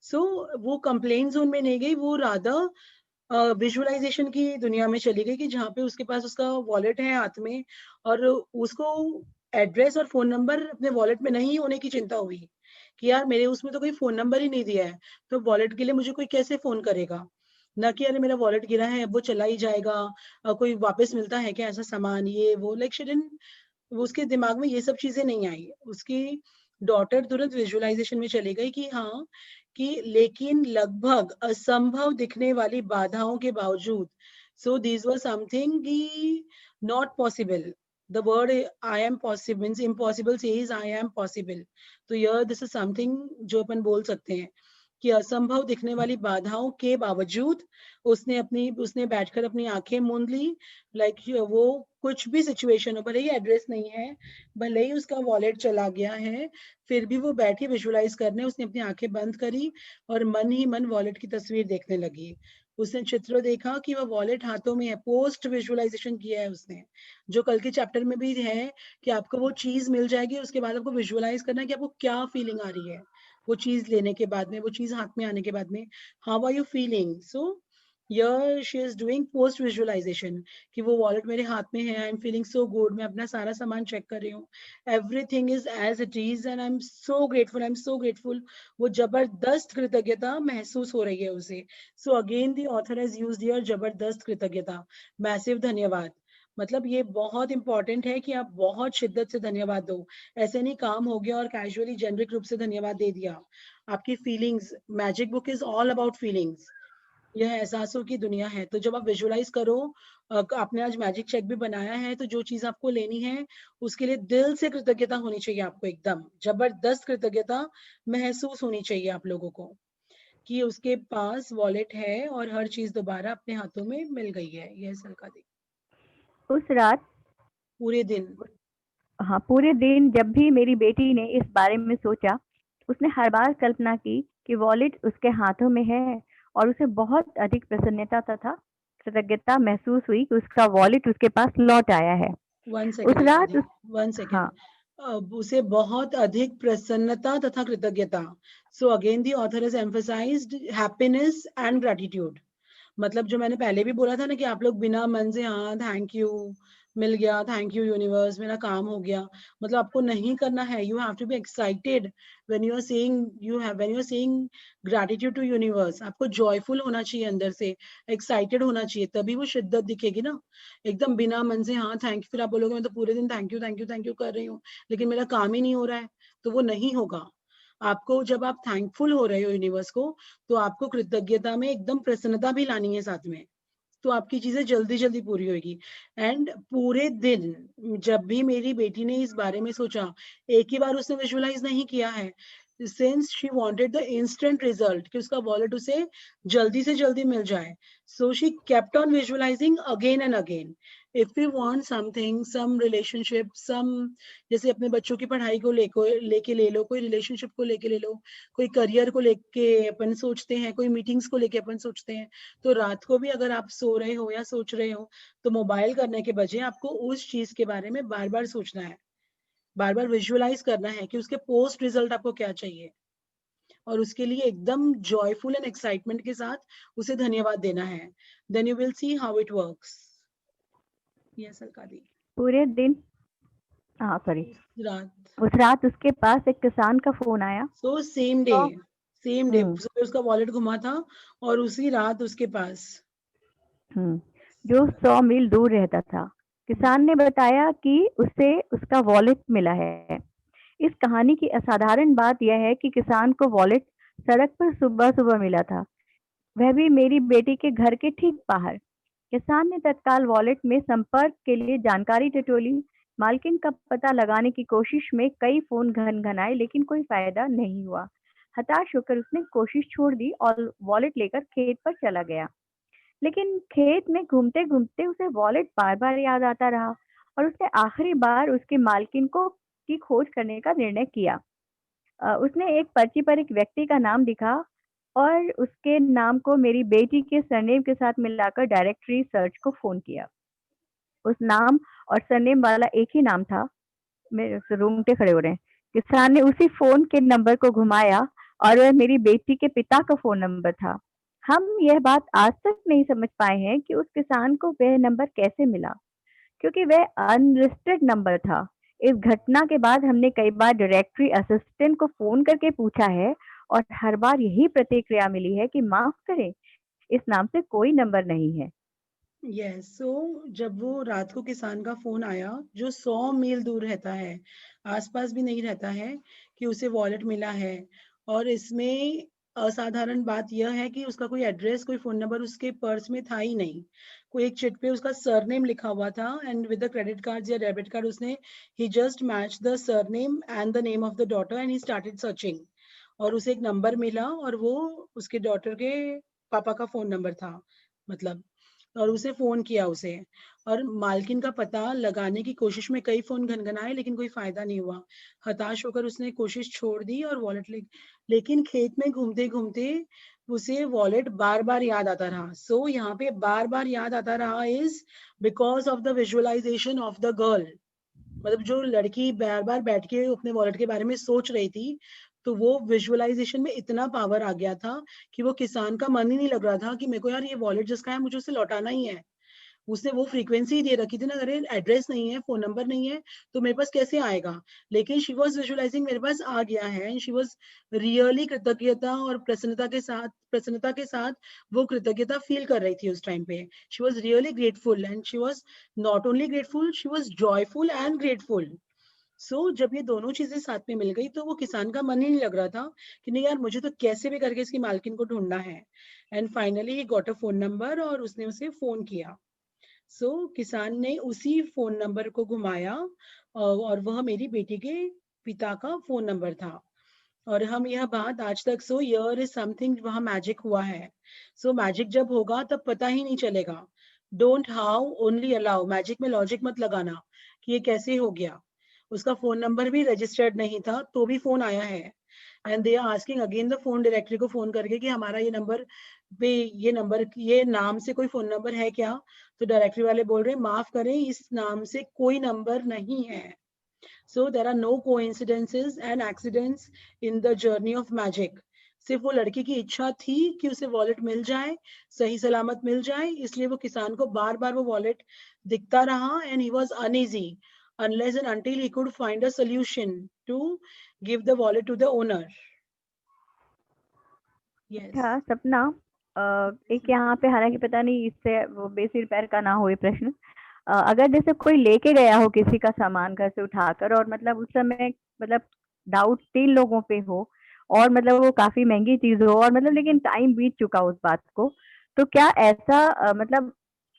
सो वो कंप्लेन जोन में नहीं गई, वो रादर विजुअलाइजेशन की दुनिया में चली गई कि जहाँ पे उसके पास उसका वॉलेट है हाथ में और उसको एड्रेस और फोन नंबर अपने वॉलेट में नहीं होने की चिंता हुई कि यार मेरे उसमें तो कोई फोन नंबर ही नहीं दिया है, तो वॉलेट के लिए मुझे कोई कैसे फोन करेगा. ना कि अरे मेरा वॉलेट गिरा है, वो चला ही जाएगा, कोई वापस मिलता है क्या ऐसा सामान, ये वो. लाइक शी डिडंट, वो उसके दिमाग में ये सब चीजें नहीं आई. उसकी डॉटर तुरंत विजुअलाइजेशन में चली गई कि हाँ, कि लेकिन लगभग असंभव दिखने वाली बाधाओं के बावजूद, सो दिस वाज समथिंग कि not possible. The word I am possible means impossible says I am possible. तो यह दिस इज समथिंग जो अपन बोल सकते हैं कि असंभव दिखने वाली बाधाओं के बावजूद उसने बैठकर अपनी आंखें मूंद ली. लाइक वो कुछ भी सिचुएशन हो, भले ही एड्रेस नहीं है, भले ही उसका वॉलेट चला गया है, फिर भी वो बैठी विजुअलाइज करने. उसने अपनी आंखें बंद करी और मन ही मन वॉलेट की तस्वीर देखने लगी. उसने चित्र देखा कि वह वॉलेट हाथों में है. पोस्ट विजुअलाइजेशन किया है उसने, जो कल के चैप्टर में भी है कि आपको वो चीज मिल जाएगी, उसके बाद आपको विजुअलाइज करना है कि आपको क्या फीलिंग आ रही है वो चीज लेने के बाद में, वो चीज हाथ में आने के बाद में. How are you feeling? So yeah she is doing post visualisation कि वो वॉलेट मेरे हाथ में है, I am feeling so good, मैं अपना सारा सामान चेक कर रही हूँ, everything is as it is and I am so grateful, I am so grateful. वो जबरदस्त कृतज्ञता महसूस हो रही है उसे. So again the author has used here जबरदस्त कृतज्ञता, मैसिव धन्यवाद. मतलब ये बहुत इंपॉर्टेंट है कि आप बहुत शिद्दत से धन्यवाद दो. ऐसे नहीं काम हो गया और कैजुअली जेनरिक रूप से धन्यवाद दे दिया. आपकी feelings, magic book is all about feelings. यह एहसासों की दुनिया है। तो जब आप विजुअलाइज करो, आपने आज मैजिक चेक भी बनाया है, तो जो चीज आपको लेनी है उसके लिए दिल से कृतज्ञता होनी चाहिए आपको, एकदम जबरदस्त कृतज्ञता महसूस होनी चाहिए आप लोगों को कि उसके पास वॉलेट है और हर चीज दोबारा अपने हाथों में मिल गई है। यह सलका दी उस रात, पूरे दिन। हाँ, पूरे दिन जब भी मेरी बेटी ने इस बारे में सोचा, उसने हर बार कल्पना की कि वॉलेट उसके हाथों में है, और उसे बहुत अधिक प्रसन्नता तथा कृतज्ञता महसूस हुई कि उसका वॉलेट उसके पास लौट आया है। वन उस सेकेंड रात उस, वन हाँ, सेकेंड अब उसे बहुत अधिक प्रसन्नता तथा कृतज्ञता। So again the author is emphasised happiness and gratitude. मतलब जो मैंने पहले भी बोला था ना कि आप लोग बिना मन से हाँ थैंक यू मिल गया, थैंक यू यूनिवर्स, मेरा काम हो गया, मतलब आपको नहीं करना है। You have to be excited when you are saying, when you are saying gratitude to universe. आपको जॉयफुल होना चाहिए अंदर से, एक्साइटेड होना चाहिए, तभी वो शिद्दत दिखेगी ना। एकदम बिना मन से हाँ थैंक यू, फिर आप बोलोगे मैं तो पूरे दिन thank you thank you thank you कर रही हूँ लेकिन मेरा काम ही नहीं हो रहा है, तो वो नहीं होगा। आपको जब आप थैंकफुल हो रहे हो यूनिवर्स को, तो आपको कृतज्ञता में एकदम प्रसन्नता भी लानी है साथ में, तो आपकी चीजें जल्दी जल्दी पूरी होगी। एंड पूरे दिन जब भी मेरी बेटी ने इस बारे में सोचा, एक ही बार उसने विजुअलाइज नहीं किया है, since she wanted the instant result कि उसका वॉलेट उसे जल्दी से जल्दी मिल जाए, so she kept on visualising again and again. If you want something, some relationship, some, जैसे अपने बच्चों की पढ़ाई को लेके ले लो, कोई रिलेशनशिप को लेके ले लो, कोई करियर को लेके अपन सोचते हैं, कोई मीटिंग्स को लेके अपन सोचते हैं, तो रात को भी अगर आप सो रहे हो या सोच रहे हो, तो मोबाइल करने के बजाय आपको उस चीज के बारे में बार बार सोचना है, बार बार विजुअलाइज करना है कि उसके पोस्ट रिजल्ट आपको क्या चाहिए, और उसके लिए एकदम जॉयफुल एंड एक्साइटमेंट के साथ उसे धन्यवाद देना है। Then you will see how it works. Yes Alkadi. पूरे दिन, हाँ सॉरी, रात, उस रात उसके पास एक किसान का फोन आया। सो सेम डे, तो सेम डे हम्म सुबह उसका वॉलेट घुमा था और उसी रात उसके पास। हम्म जो 100 मील दूर रहता था। किसान ने बताया कि उसे उसका वॉलेट मिला है। इस कहानी की असाधारण बात यह है कि किसान को वॉलेट सड़क पर सुबह सुबह मिला था, वह भी मेरी बेटी के घर के ठीक बाहर। किसान ने तत्काल वॉलेट में संपर्क के लिए जानकारी टटोली। मालकिन का पता लगाने की कोशिश में कई फोन घनघनाए, लेकिन कोई फायदा नहीं हुआ। हताश होकर उसने कोशिश छोड़ दी और वॉलेट लेकर खेत पर चला गया। लेकिन खेत में घूमते घूमते उसे वॉलेट बार बार याद आता रहा, और उसने आखिरी बार उसके मालकिन को की खोज करने का निर्णय किया। उसने एक पर्ची पर एक व्यक्ति का नाम लिखा और उसके नाम को मेरी बेटी के सरनेम के साथ मिलाकर डायरेक्टरी सर्च को फोन किया। उस नाम और सरनेम वाला एक ही नाम था। मेरे से रोंगटे खड़े हो रहे हैं। किसान ने उसी फोन के नंबर को घुमाया, और वह मेरी बेटी के पिता का फोन नंबर था। हम यह बात आज तक नहीं समझ पाए हैं कि उस किसान को वह नंबर कैसे मिला, क्योंकि वह अनलिस्टेड नंबर था। इस घटना के बाद हमने कई बार डायरेक्टरी असिस्टेंट को फोन करके पूछा है, और हर बार यही प्रतिक्रिया मिली है कि माफ करें, इस नाम से कोई नंबर नहीं है। यस, सो जब वो रात को किसान का फोन आया जो 100 मील दूर रहता है, आसपास भी नहीं रहता है, कि उसे वॉलेट मिला है, और इसमें असाधारण बात यह है कि उसका कोई एड्रेस, कोई फोन नंबर उसके पर्स में था ही नहीं। कोई एक चिट पे उसका सरनेम लिखा हुआ था, and with the credit card या डेबिट कार्ड उसने, he just match the surname and the name of the daughter and he started searching, और उसे एक नंबर मिला और वो उसके डॉटर के पापा का फोन नंबर था, मतलब, और उसे फोन किया उसे, और मालकिन का पता लगाने की कोशिश में कई फोन घनघनाए लेकिन कोई फायदा नहीं हुआ। हताश होकर उसने कोशिश छोड़ दी और वॉलेट लेकिन खेत में घूमते घूमते उसे वॉलेट बार बार याद आता रहा। सो यहाँ पे बार बार याद आता रहा is because of the visualisation of the girl. मतलब जो लड़की बार बार बैठ के अपने वॉलेट के बारे में सोच रही थी, तो वो विजुअलाइजेशन में इतना पावर आ गया था कि वो किसान का मन ही नहीं लग रहा था कि मेरे को यार ये वॉलेट जिसका है मुझे उसे लौटाना ही है। उसने वो फ्रीक्वेंसी दे रखी थी ना, अरे एड्रेस नहीं है, फोन नंबर नहीं है, तो मेरे पास कैसे आएगा। लेकिन शी वॉज विजुअलाइजिंग मेरे पास आ गया है, एंड शी वॉज रियली कृतज्ञता और प्रसन्नता के साथ वो कृतज्ञता फील कर रही थी उस टाइम पे। She was really grateful and she was not only grateful, she was joyful and grateful. जब ये दोनों चीजें साथ में मिल गई तो वो किसान का मन ही नहीं लग रहा था कि नहीं यार, मुझे तो कैसे भी करके इसकी मालकिन को ढूंढना है। And finally he got a phone number और उसने उसे फोन किया। किसान ने उसी फोन नंबर को घुमाया और वह मेरी बेटी के पिता का फोन नंबर था। और हम यह बात आज तक हियर इज समथिंग, वहां मैजिक हुआ है। मैजिक जब होगा तब पता ही नहीं चलेगा। Don't how, only allow. Magic में लॉजिक मत लगाना कि ये कैसे हो गया। उसका फोन नंबर भी रजिस्टर्ड नहीं था तो भी फोन आया है। And they are asking again the phone directory को फोन करके कि हमारा ये नंबर पे, ये नाम से कोई फोन नंबर है क्या? तो डायरेक्टरी वाले बोल रहे हैं माफ करें, इस नाम से कोई नंबर नहीं है। there are no coincidences and accidents in the journey of magic. सिर्फ वो लड़की की इच्छा थी कि उसे वॉलेट मिल जाए, सही सलामत मिल जाए, इसलिए वो किसान को बार बार वो वॉलेट दिखता रहा। And he was uneasy unless and until he could find a solution to give the wallet to the owner. Yes. अच्छा सपना, एक यहाँ पे हालांकि पता नहीं इससे वो बेसिर पैर का ना हो ये प्रश्न, अगर जैसे कोई लेके गया हो किसी का सामान घर से उठाकर और मतलब उस समय मतलब डाउट 3 लोगों पे हो और मतलब वो काफी महंगी चीज हो और मतलब लेकिन टाइम बीत चुका उस बात को, तो क्या ऐसा मतलब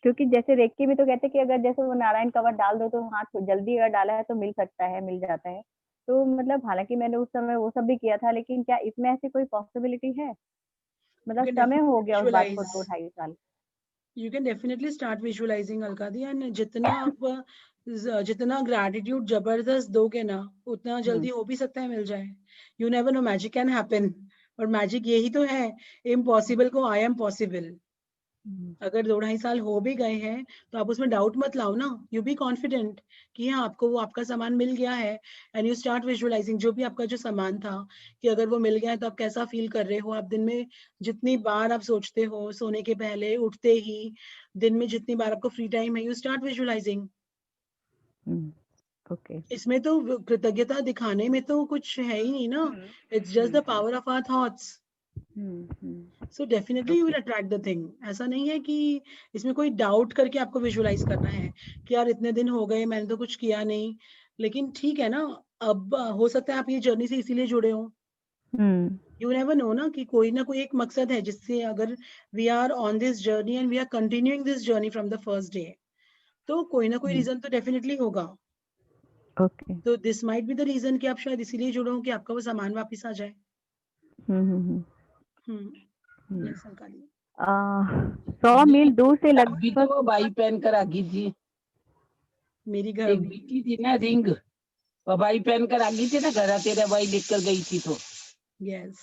क्योंकि जैसे रेकी में तो कहते हैं कि अगर जैसे वो नारायण कवच डाल दो तो हाथ जल्दी अगर डाला है तो मिल सकता है, मिल जाता है। तो मतलब हालांकि मैंने उस समय वो सब भी किया था, लेकिन क्या इसमें ऐसी कोई पॉसिबिलिटी है? You मतलब can समय हो definitely गया उस बात को visualize. 2-2.5 साल। You can definitely start visualizing Alka the. And जितना ग्रेटिट्यूड जबरदस्त दोगे ना, उतना जल्दी हो भी सकता है मिल जाए। You never know, magic can happen. और मैजिक यही तो है, इम्पॉसिबल को आई एम पॉसिबल। अगर 2-2.5 साल हो भी गए हैं तो आप उसमें डाउट मत लाओ ना। यू बी कॉन्फिडेंट कि हाँ, आपको वो आपका सामान मिल गया है। एंड यू स्टार्ट विजुअलाइजिंग जो भी आपका जो सामान था, कि अगर वो मिल गया है तो आप कैसा फील कर रहे हो। आप दिन में जितनी बार आप सोचते हो, सोने के पहले, उठते ही, दिन में जितनी बार आपको फ्री टाइम है, यू स्टार्ट विजुअलाइजिंग। ओके। इसमें तो कृतज्ञता दिखाने में तो कुछ है ही नहीं ना। It's just the power of our thoughts. So definitely you will attract the thing. ऐसा नहीं है कि इसमें कोई डाउट करके आपको विजुअलाइज करना है कि यार इतने दिन हो गए मैंने तो कुछ किया नहीं। लेकिन ठीक है ना, अब हो सकता है आप ये जर्नी से इसीलिए जुड़े हो। यू नेवर नो ना, कि कोई ना कोई एक मकसद है जिससे अगर we are on this journey and we are continuing this journey from the first day, तो कोई ना कोई रीजन तो डेफिनेटली होगा। ओके। तो this might be the reason कि आप शायद इसीलिए जुड़े हो कि आपका वो सामान वापस आ जाए। यस अलका दी। 100 मील दूर से अभी लगभग तो वो भाई पहन कर आ गई थी, मेरी घर एक बेटी थी ना रिंग, वो भाई पहन कर आ गई थी ना घर, तेरा भाई लेकर गई थी तो। यस।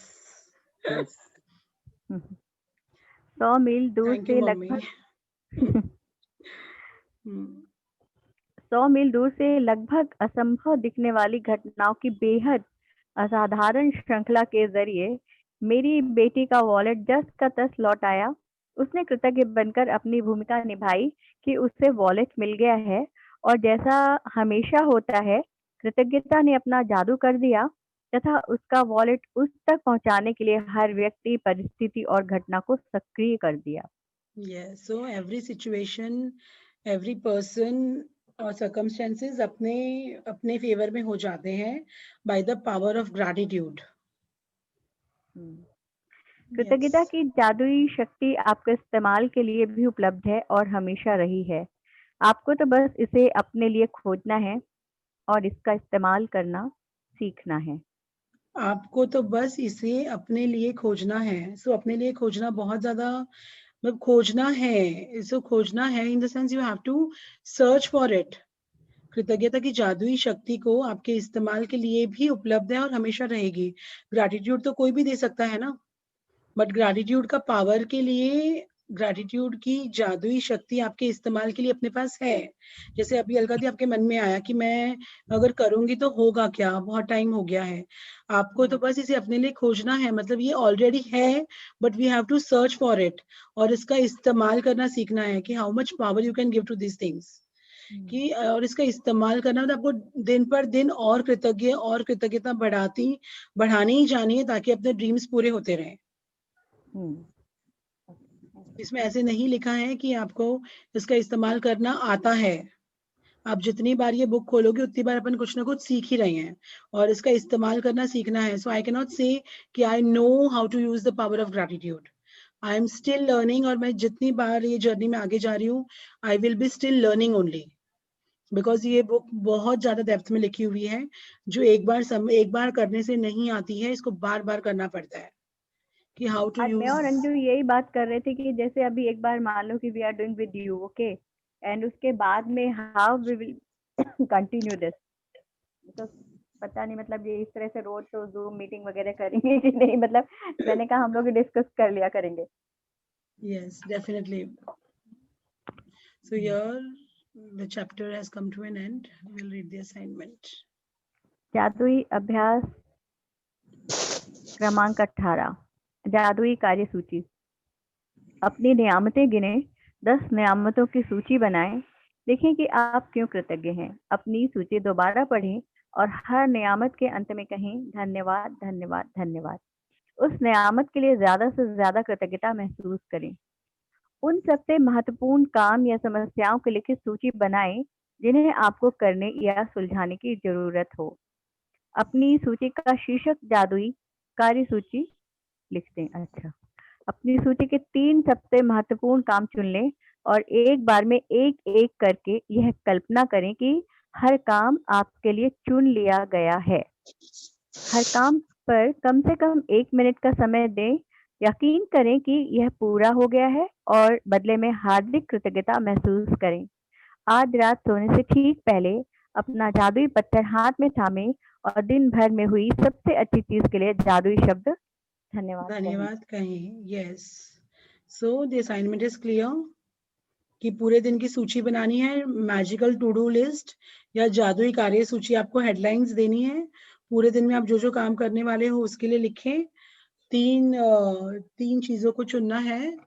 100 मील दूर थैंक यू से मम्मी। लगभग 100 मील दूर से लगभग असंभव दिखने वाली घटनाओं की बेहद असाधारण श्रृंखला के जरिए मेरी बेटी का वॉलेट जस का तस लौट आया। उसने कृतज्ञ बनकर अपनी भूमिका निभाई कि उसे वॉलेट मिल गया है, और जैसा हमेशा होता है कृतज्ञता ने अपना जादू कर दिया तथा उसका वॉलेट उस तक पहुंचाने के लिए हर व्यक्ति, परिस्थिति और घटना को सक्रिय कर दिया। Yes, so every situation, every person और circumstances अपने अपने फेवर में हो जाते हैं by the power of gratitude. कृतज्ञता Yes. की जादुई शक्ति आपके इस्तेमाल के लिए भी उपलब्ध है और हमेशा रही है। आपको तो बस इसे अपने लिए खोजना है और इसका इस्तेमाल करना सीखना है। आपको तो बस इसे अपने लिए खोजना है। अपने लिए खोजना बहुत ज्यादा, मतलब खोजना है, इसको खोजना है in the sense you have to search for it. कृतज्ञता की जादुई शक्ति को आपके इस्तेमाल के लिए भी उपलब्ध है और हमेशा रहेगी। ग्रैटिट्यूड तो कोई भी दे सकता है ना, बट ग्रैटिट्यूड का पावर के लिए, ग्रैटिट्यूड की जादुई शक्ति आपके इस्तेमाल के लिए अपने पास है। जैसे अभी अलका दी आपके मन में आया कि मैं अगर करूंगी तो होगा क्या, बहुत टाइम हो गया है। आपको तो बस इसे अपने लिए खोजना है, मतलब ये ऑलरेडी है, but we have to search for it और इसका इस्तेमाल करना सीखना है कि how much power you can give to this things. कि और इसका इस्तेमाल करना मतलब आपको दिन पर दिन और कृतज्ञता बढ़ानी ही जानी है ताकि अपने ड्रीम्स पूरे होते रहें। इसमें ऐसे नहीं लिखा है कि आपको इसका इस्तेमाल करना आता है, आप जितनी बार ये बुक खोलोगे उतनी बार अपन कुछ ना कुछ सीख ही रहे हैं और इसका इस्तेमाल करना सीखना है. सो आई कैन नॉट से कि I know how to use the power of gratitude. I am still learning और मैं जितनी बार ये जर्नी में आगे जा रही हूँ, I will be still learning only. Because ये बुक बहुत ज्यादा डेप्थ में लिखी हुई है, जो एक बार करने से नहीं आती है, इसको बार बार करना पड़ता है कि हाउ टू आज मैं और यूज. अंजू यही बात कर रहे थे कि जैसे अभी एक बार मान लो कि we are doing with you, okay, and उसके बाद में how we will continue this. तो पता नहीं, मतलब ये इस तरह से रोज तो जूम मीटिंग वगैरह करेंगे कि नहीं, मतलब मैंने कहा हम लोग डिस्कस कर लिया करेंगे. Yes, definitely. So here the chapter has come to an end. We'll read the assignment. जादुई अभ्यास क्रमांक 18, जादुई कार्य सूची. अपनी नियामतें गिने, 10 नियामतों की सूची बनाएं. देखें कि आप क्यों कृतज्ञ हैं. अपनी सूची दोबारा पढ़ें और हर नियामत के अंत में कहें धन्यवाद धन्यवाद धन्यवाद. उस नियामत के लिए ज्यादा से ज्यादा कृतज्ञता महसूस करें. उन सबसे महत्वपूर्ण काम या समस्याओं की लिखित सूची बनाएं जिन्हें आपको करने या सुलझाने की जरूरत हो. अपनी सूची का शीर्षक जादुई कार्य सूची लिख दें. अच्छा, अपनी सूची के 3 सबसे महत्वपूर्ण काम चुन लें और एक बार में एक एक करके यह कल्पना करें कि हर काम आपके लिए चुन लिया गया है. हर काम पर कम से कम 1 मिनट का समय दें. यकीन करें कि यह पूरा हो गया है और बदले में हार्दिक कृतज्ञता महसूस करें. आज रात सोने से ठीक पहले अपना जादुई पत्थर हाथ में थामें और दिन भर में हुई सबसे अच्छी चीज के लिए जादुई शब्द धन्यवाद कहें. धन्यवाद कहें. Yes. So the assignment is clear कि पूरे दिन की सूची बनानी है, मैजिकल टू डू लिस्ट या जादुई कार्य सूची. आपको हेडलाइंस देनी है. पूरे दिन में आप जो जो काम करने वाले हो उसके लिए लिखें. 3 चीजों को चुनना है,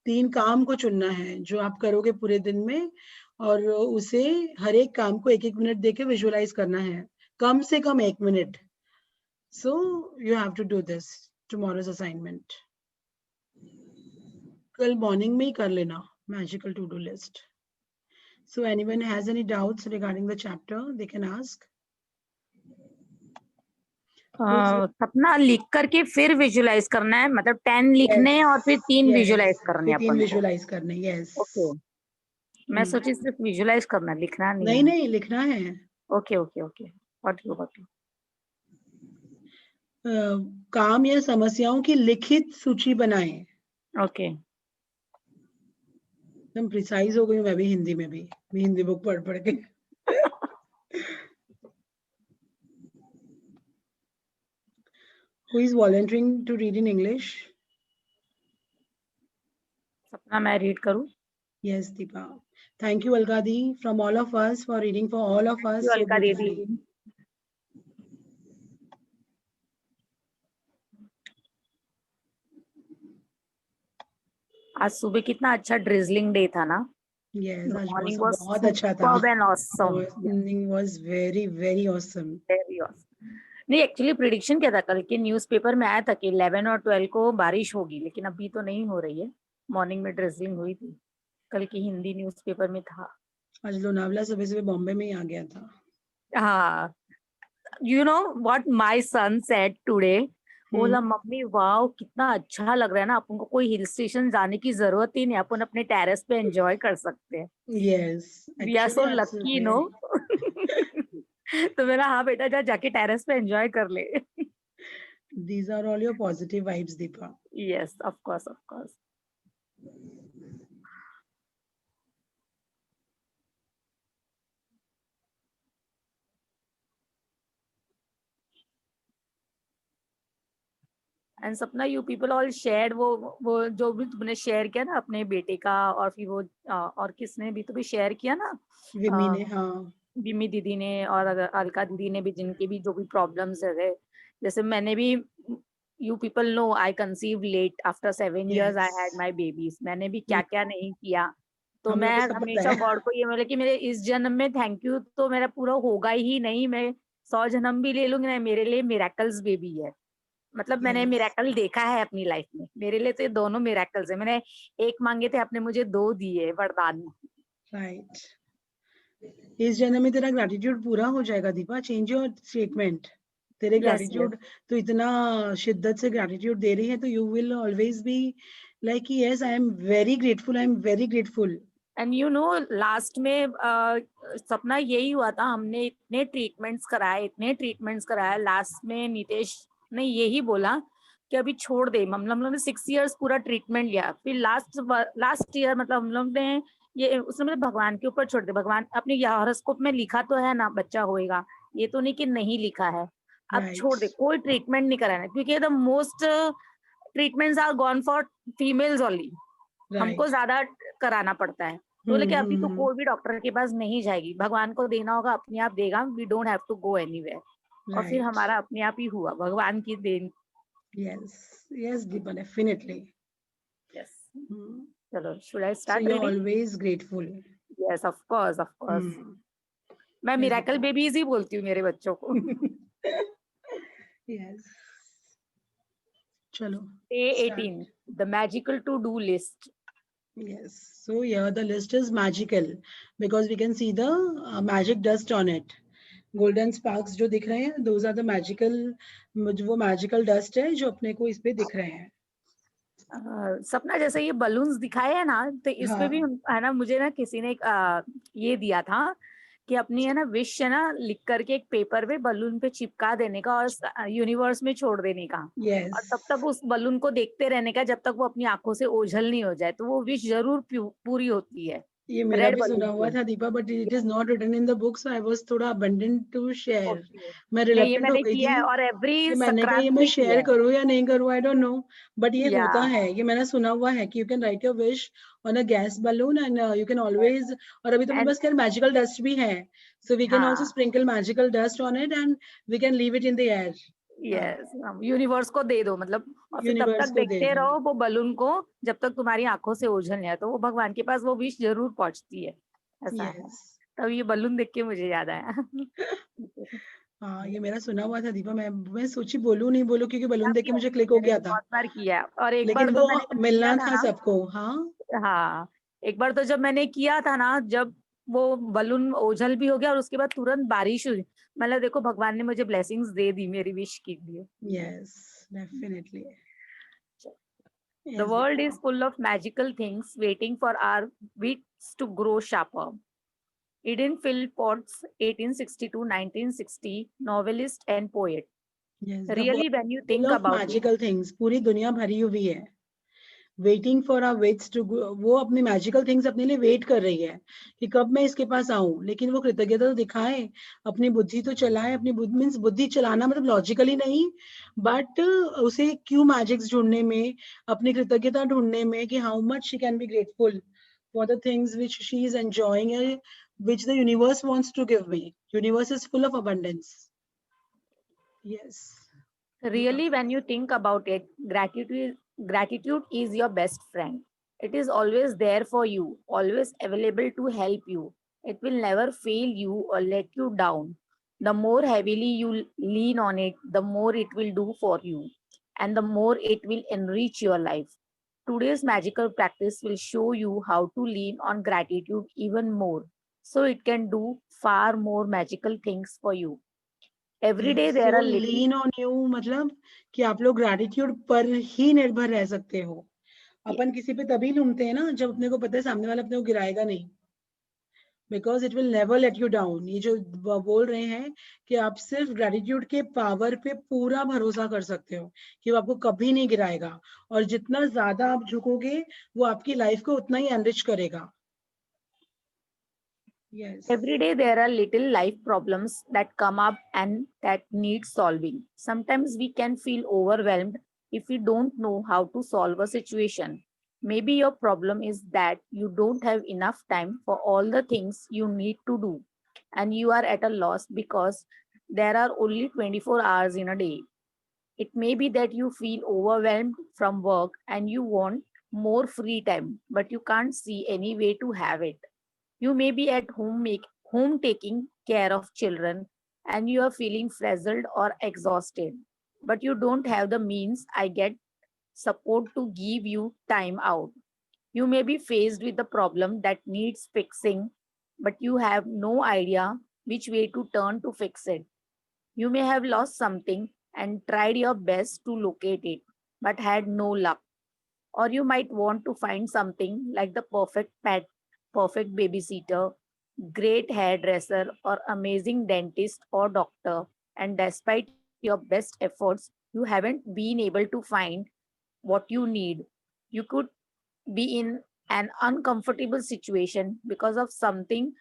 3 काम को चुनना है जो आप करोगे पूरे दिन में और उसे हर एक काम को 1-1 मिनट देके विजुअलाइज करना है, कम से कम 1 मिनट. So you have to do this tomorrow's assignment. कल मॉर्निंग में ही कर लेना magical to do list. So anyone has any doubts regarding the chapter, they can ask. सपना लिख करके फिर विजुलाइज करना है, मतलब 10 लिखने हैं और फिर 3 विजुलाइज करने हैं फिर 3 अपन को. विजुलाइज करने. यस. ओके, मैं सोची सिर्फ विजुलाइज करना, लिखना नहीं नहीं है. नहीं लिखना है. Okay okay okay, what you काम या समस्याओं की लिखित सूची बनाएं. ओके. एकदम प्रिसाइज हो गई हूं मैं भी हिंदी में भी. मैं हिंदी बुक पढ़ पढ़ के. Who is volunteering to read in English? सपना मैं रीड करूं? Yes, Deepa. Thank you, Alka Di, from all of us for reading for all of us You, so Alka Didi. beautifully. आज सुबह कितना अच्छा ड्रिजलिंग डे था ना. Yes, आज मॉर्निंग मौसम वाज बहुत अच्छा था. Superb and awesome. Morning was very very awesome. Very awesome. नहीं, एक्चुअली प्रिडिक्शन क्या था, कल के न्यूज़पेपर में आया था कि 11 और 12 को बारिश होगी, लेकिन अभी तो नहीं हो रही है. मॉर्निंग में ड्रिजलिंग हुई थी, कल की हिंदी न्यूज़पेपर में था. आज लोनावला सुबह सुबह बॉम्बे में ही आ गया था. हाँ, you know what my son said today. बोला मम्मी वाओ कितना अच्छा लग रहा है ना, अपन को कोई हिल स्टेशन जाने की जरूरत ही नहीं, अपन अपने टेरेस पे एंजॉय कर सकते हैं. Yes. We are so Actually, lucky no. absolutely. तो मेरा हाँ बेटा जा जाके टेरेस पे एंजॉय कर ले. These are all your positive vibes, Deepa. Yes of course of course. And सपना यू पीपल ऑल शेयर वो जो भी तुमने शेयर किया ना अपने बेटे का, और फिर वो और किसने भी तो भी शेयर किया ना, विमी ने. हाँ. बिमी दीदी ने और अलका दीदी ने भी, जिनके भी जो भी प्रॉब्लम्स है. जैसे मैंने भी, you people know I conceive late after 7 years I had my babies. मैंने भी क्या क्या नहीं किया. तो हम लोग मैं को सब पता हमेशा है. गॉड को ये बोला कि मेरे इस जन्म में थैंक यू तो मेरा पूरा होगा ही नहीं, मैं 100 जन्म भी ले लूंगी ना, मेरे लिए मिरेकल्स बेबी है. मतलब मैंने Yes. मिरेकल देखा है अपनी लाइफ में. मेरे लिए तो ये दोनों मिरेकल्स है. मैंने एक मांगे थे, आपने मुझे 2 दिए वरदान. Right. इस जन्म में तेरा ग्रैटिट्यूड पूरा हो जाएगा दीपा. Change your statement. तेरे Yes, ग्रैटिट्यूड तो इतना शिद्दत से ग्रैटिट्यूड दे रही है, तो you will always be like yes I am very grateful, I am very grateful. And you know last में सपना यही हुआ था, हमने इतने ट्रीटमेंट्स कराए, लास्ट में नितेश ने यही बोला कि अभी छोड़ दे. हम लोग ने 6 इयर्स पूरा ट्रीटमेंट लिया, फिर लास्ट ईयर मतलब हम लोग ने ये उसने मतलब भगवान के ऊपर छोड़ दे. भगवान अपने हॉरोस्कोप में लिखा तो है ना बच्चा होएगा, ये तो नहीं कि नहीं लिखा है. अब Right. छोड़ दे, कोई ट्रीटमेंट नहीं कराना, क्योंकि the most treatments are gone for females only. हमको Right. ज्यादा कराना पड़ता है. तो बोले कि अभी तो कोई भी डॉक्टर के पास नहीं जाएगी, भगवान को देना होगा, अपने आप देगा, we don't have to go anywhere. और फिर Right. हमारा अपने आप ही हुआ, भगवान की देन. Yes. Yes, Deepa, definitely. Yes. Hmm. चलो, should I So start you're reading? always grateful. Yes, of course, of course. Hmm. मैं Yes, मिरेकल Deepa. बेबीज ही बोलती हूँ मेरे बच्चों को. Yes. Chalo. Day Start. 18, the magical to do list. Yes. So here the list is magical because we can see the magic dust on it. Golden sparks जो दिख रहे हैं, those are the magical, वो magical dust है जो अपने को इस पे दिख रहे हैं. सपना जैसे ये बलून्स दिखाए है ना, तो इस पे भी है ना, मुझे ना किसी ने ये दिया था कि अपनी है ना विश है ना लिख करके एक पेपर पे बलून पे चिपका देने का और यूनिवर्स में छोड़ देने का. Yes. और तब तक उस बलून को देखते रहने का जब तक वो अपनी आंखों से ओझल नहीं हो जाए, तो वो विश जरूर पूरी होती है. ये मेरा रेड भी सुना बलून हुआ था Deepa, but it is not written in the book, so I was थोड़ा अबंडेंट टू शेयर. मैं नहीं, ये रिलक्टेंट हो मैंने गई किया थी है और एवरी कि मैंने कहा ये संक्रांत मैं में किया शेयर है. करूं या नहीं करूं, आई डोंट नो. बट ये या होता है, ये मैंने सुना हुआ है कि you can write your wish on a gas balloon and you can always. और अभी तो मेरे एंड पास खैर मैजिकल डस्ट भी है, सो वी कैन ऑल्सो हाँ, sprinkle magical dust on it and we can leave it in the air. Yes, universe को दे दो मतलब. और फिर तब यूनिवर्स तक को दे देखते दो. रहो वो बलून को, जब तक तुम्हारी आंखों से ओझल नहीं आए, तो वो भगवान के पास वो विश जरूर पहुंचती है. ऐसा है. यस. तब ये बलून देख के मुझे याद आया. हाँ, ये मेरा सुना हुआ था दीपा. मैं सोची बोलूं नहीं बोलूं, क्योंकि बलून देख के मुझे क्लिक हो मैंने गया भी था, बहुत बार किया है. और एक बार लेकिन तो वो मैंने जब मिलना किया था था ना, सबको. हाँ. हाँ, एक बार तो जब मैंने किया था ना, जब वो बलून ओझल भी हो गया और उसके बाद तुरंत बारिश हुई, मतलब देखो भगवान ने मुझे ब्लेसिंग्स दे दी मेरी विश के लिए. Yes, definitely. The Yes, world Deepa. is full of magical things waiting for our wits to grow sharper. Eden Philpotts, 1860 to 1960, novelist and poet. Yes, the Really, world when you full think of about it, magical things. पूरी दुनिया भरी हुई है. Waiting for our wits to grow. वो अपनी magical things अपने लिए wait कर रही है कि कब मैं इसके पास आऊं. लेकिन वो कृतज्ञता तो दिखाए, अपनी बुद्धि तो चलाए. अपनी बुद्धि मीन्स बुद्धि चलाना मतलब लॉजिकली नहीं, बट उसे क्यों मैजिक्स ढूंढने में, अपनी कृतज्ञता ढूंढने में कि how much she can be grateful for the things which she is enjoying and which the universe wants to give me. Universe is full of abundance. Yes. really, when you think about it, gratitude is your best friend. It is always there for you, always available to help you. It will never fail you or let you down. The more heavily you lean on it, the more it will do for you, and the more it will enrich your life. Today's magical practice will show you how to lean on gratitude even more, so it can do far more magical things for you. Every day Yes. there So are little. lean on you मतलब कि आप लोग gratitude पर ही निर्भर रह सकते हो. अपन किसी पे तभी लूमते हैं ना जब अपने को पता है सामने वाला अपने को गिराएगा नहीं, because it will never let you down. ये जो बोल रहे हैं कि आप सिर्फ ग्रैटिट्यूड के पावर पे पूरा भरोसा कर सकते हो कि वो आपको कभी नहीं गिराएगा, और जितना ज्यादा आप झुकोगे वो आपकी लाइफ को उतना ही एनरिच करेगा. Yes. Every day there are little life problems that come up and that need solving. Sometimes we can feel overwhelmed if we don't know how to solve a situation. Maybe your problem is that you don't have enough time for all the things you need to do, and you are at a loss because there are only 24 hours in a day. It may be that you feel overwhelmed from work and you want more free time, but you can't see any way to have it. You may be at home taking care of children and you are feeling frazzled or exhausted, but you don't have the means, I get support to give you time out. You may be faced with a problem that needs fixing, but you have no idea which way to turn to fix it. You may have lost something and tried your best to locate it, but had no luck. Or you might want to find something like the perfect pet, perfect babysitter, great hairdresser, or amazing dentist or doctor. And despite your best efforts, you haven't been able to find what you need. You could be in an uncomfortable situation because of something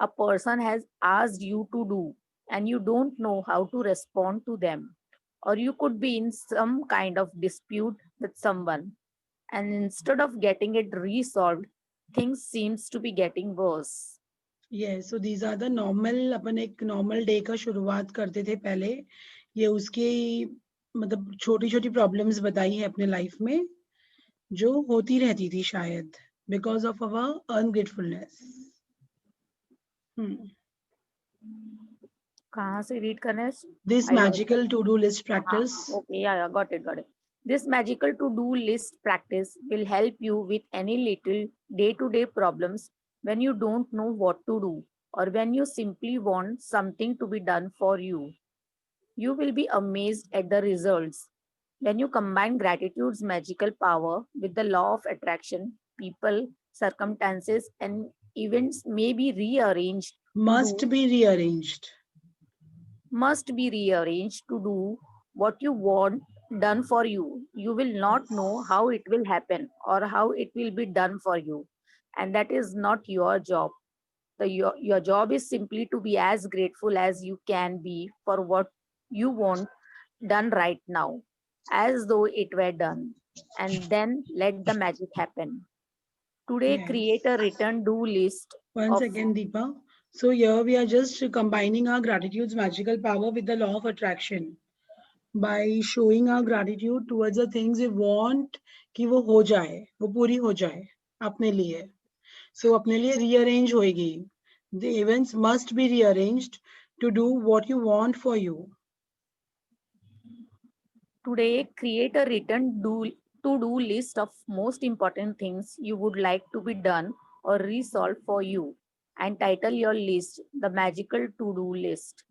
a person has asked you to do and you don't know how to respond to them. Or you could be in some kind of dispute with someone, and instead of getting it resolved, things seems to be getting worse. Yes, so these are the normal, अपन एक normal day का शुरुआत करते थे पहले, ये उसकी मतलब छोटी छोटी प्रॉब्लम्स बताई है अपने लाइफ में जो होती रहती थी शायद बिकॉज ऑफ अवर अनग्रेटफुलनेस. कहाँ से रीड करना है? This I lost magical to-do list practice. Okay, yeah, got it. This magical to-do list practice will help you with any little day-to-day problems when you don't know what to do or when you simply want something to be done for you. You will be amazed at the results. When you combine gratitude's magical power with the law of attraction, people, circumstances, and events may be rearranged. Must be rearranged. Must be rearranged to do what you want done for you. You will not know how it will happen or how it will be done for you. And that is not your job. Your job is simply to be as grateful as you can be for what you want done right now, as though it were done. And then let the magic happen. Today, Yes. create a return do list. One second, Deepa. So here we are just combining our gratitude's magical power with the law of attraction by showing our gratitude towards the things we want कि वो हो जाए, वो पूरी हो जाए अपने लिए. So अपने लिए rearrange होएगी. The events must be rearranged to do what you want for you. Today, create a written to-do list of most important things you would like to be done or resolved for you, and title your list the magical to-do list.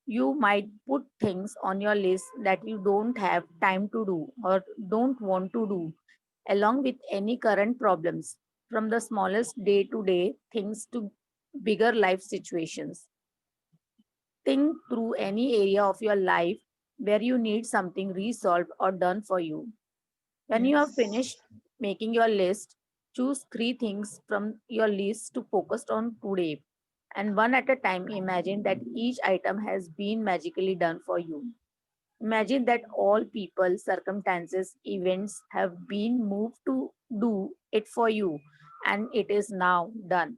You might put things on your list that you don't have time to do or don't want to do, along with any current problems, from the smallest day-to-day things to bigger life situations. Think through any area of your life where you need something resolved or done for you. When you have Yes. finished making your list, choose 3 things from your list to focus on today. And one at a time, imagine that each item has been magically done for you. Imagine that all people, circumstances, events have been moved to do it for you, and it is now done.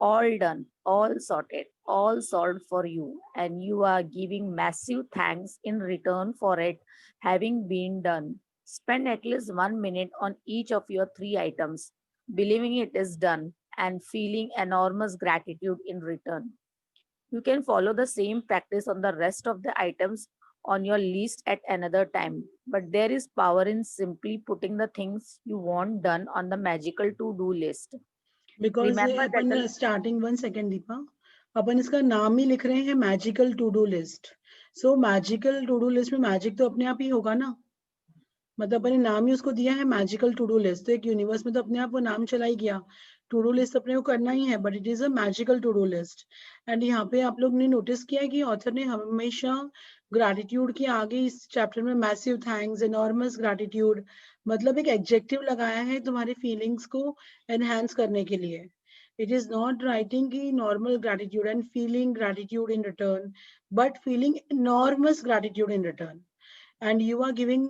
All done, all sorted, all solved for you, and you are giving massive thanks in return for it having been done. Spend at least 1 minute on each of your 3 items, believing it is done and feeling enormous gratitude in return. You can follow the same practice on the rest of the items on your list at another time, but there is power in simply putting the things you want done on the magical to-do list. Because Remember that अपन starting 1 second Deepa अपन इसका नाम ही लिख रहे हैं magical to do list. So magical to do list में magic तो अपने आप ही होगा ना, मतलब अपने नाम ही उसको दिया है मैजिकल टू डू लिस्ट, तो एक यूनिवर्स में तो अपने आप वो नाम चला ही गया. टू डू लिस्ट अपने को करना ही है, but it is a magical to do list. And यहाँ पे आप लोग ने नोटिस किया है कि ऑथर ने हमेशा ग्रैटिट्यूड के आगे इस चैप्टर में मैसिव थैंक्स, एनॉर्मस ग्रैटिट्यूड, मतलब एक एडजेक्टिव लगाया है तुम्हारे फीलिंग्स को एनहांस करने के लिए. इट इज नॉट राइटिंग की normal gratitude and feeling gratitude in return, but feeling enormous gratitude in return. And you are giving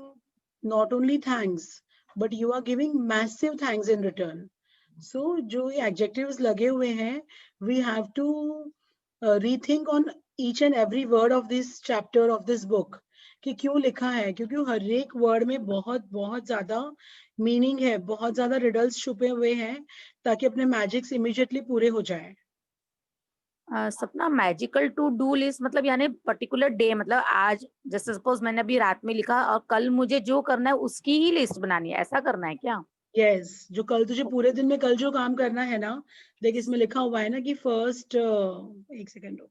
not only thanks, but you are giving massive thanks in return. So जो ये adjectives लगे हुए हैं, we have to rethink on each and every word of this chapter of this book कि क्यों लिखा है, क्योंकि हर एक वर्ड में बहुत बहुत ज्यादा मीनिंग है, बहुत ज्यादा रिडल्स छुपे हुए हैं ताकि अपने मैजिक्स इमीडिएटली पूरे हो जाए. सपना मैजिकल टू डू लिस्ट मतलब यानी पर्टिकुलर डे, मतलब आज जैसे सपोज मैंने अभी रात में लिखा और कल मुझे जो करना है उसकी ही लिस्ट बनानी है, ऐसा करना है क्या? यस, जो कल तुझे पूरे दिन में कल जो काम करना है ना, देख इसमें लिखा हुआ है ना कि फर्स्ट एक सेकंड रुक,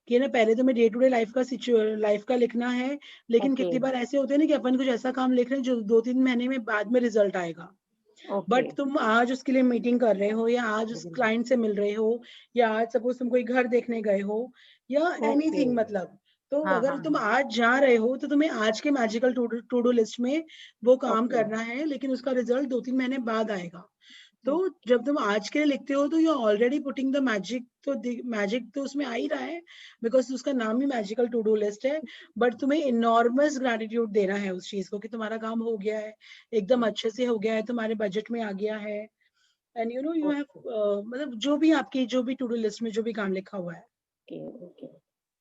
कि ना पहले तुम्हें डे टू डे लाइफ का लिखना है, लेकिन Okay. कितनी बार ऐसे होते हैं ना कि अपन कुछ ऐसा काम लिख रहे हैं जो 2-3 महीने में बाद में रिजल्ट आएगा। Okay. बट तुम आज उसके लिए मीटिंग कर रहे हो, या आज उस क्लाइंट से मिल रहे हो, या आज सपोज तुम कोई घर देखने गए हो, या एनीथिंग, मतलब तो हाँ, अगर हाँ, तुम हाँ। आज जा रहे हो तो तुम्हें आज के मैजिकल टू डू लिस्ट में वो काम Okay. करना है, लेकिन उसका रिजल्ट 2-3 महीने बाद आएगा। तो जब तुम आज के लिए लिखते हो तो you are already putting the magic, तो मैजिक तो उसमें आ ही रहा है, बिकॉज उसका नाम ही मैजिकल टू डू लिस्ट है। बट तुम्हें इनॉर्मस ग्रैटिट्यूड देना है उस चीज को कि तुम्हारा काम हो गया है, एकदम अच्छे से हो गया है, तुम्हारे बजट में आ गया है, and you no you have मतलब जो भी आपकी जो भी टू डू लिस्ट में जो भी काम लिखा हुआ है। Okay. Okay.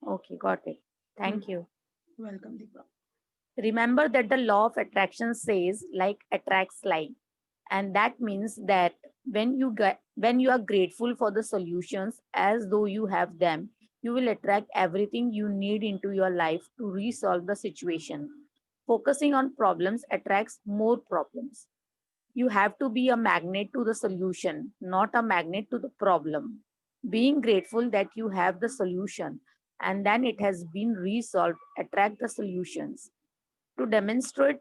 Okay. Got it. Thank you. Welcome Deepa. Remember that the law of attraction says like attracts like, and that means that when you are grateful for the solutions as though you have them, you will attract everything you need into your life to resolve the situation. Focusing on problems attracts more problems. You have to be a magnet to the solution, not a magnet to the problem. Being grateful that you have the solution and then it has been resolved attract the solutions. To demonstrate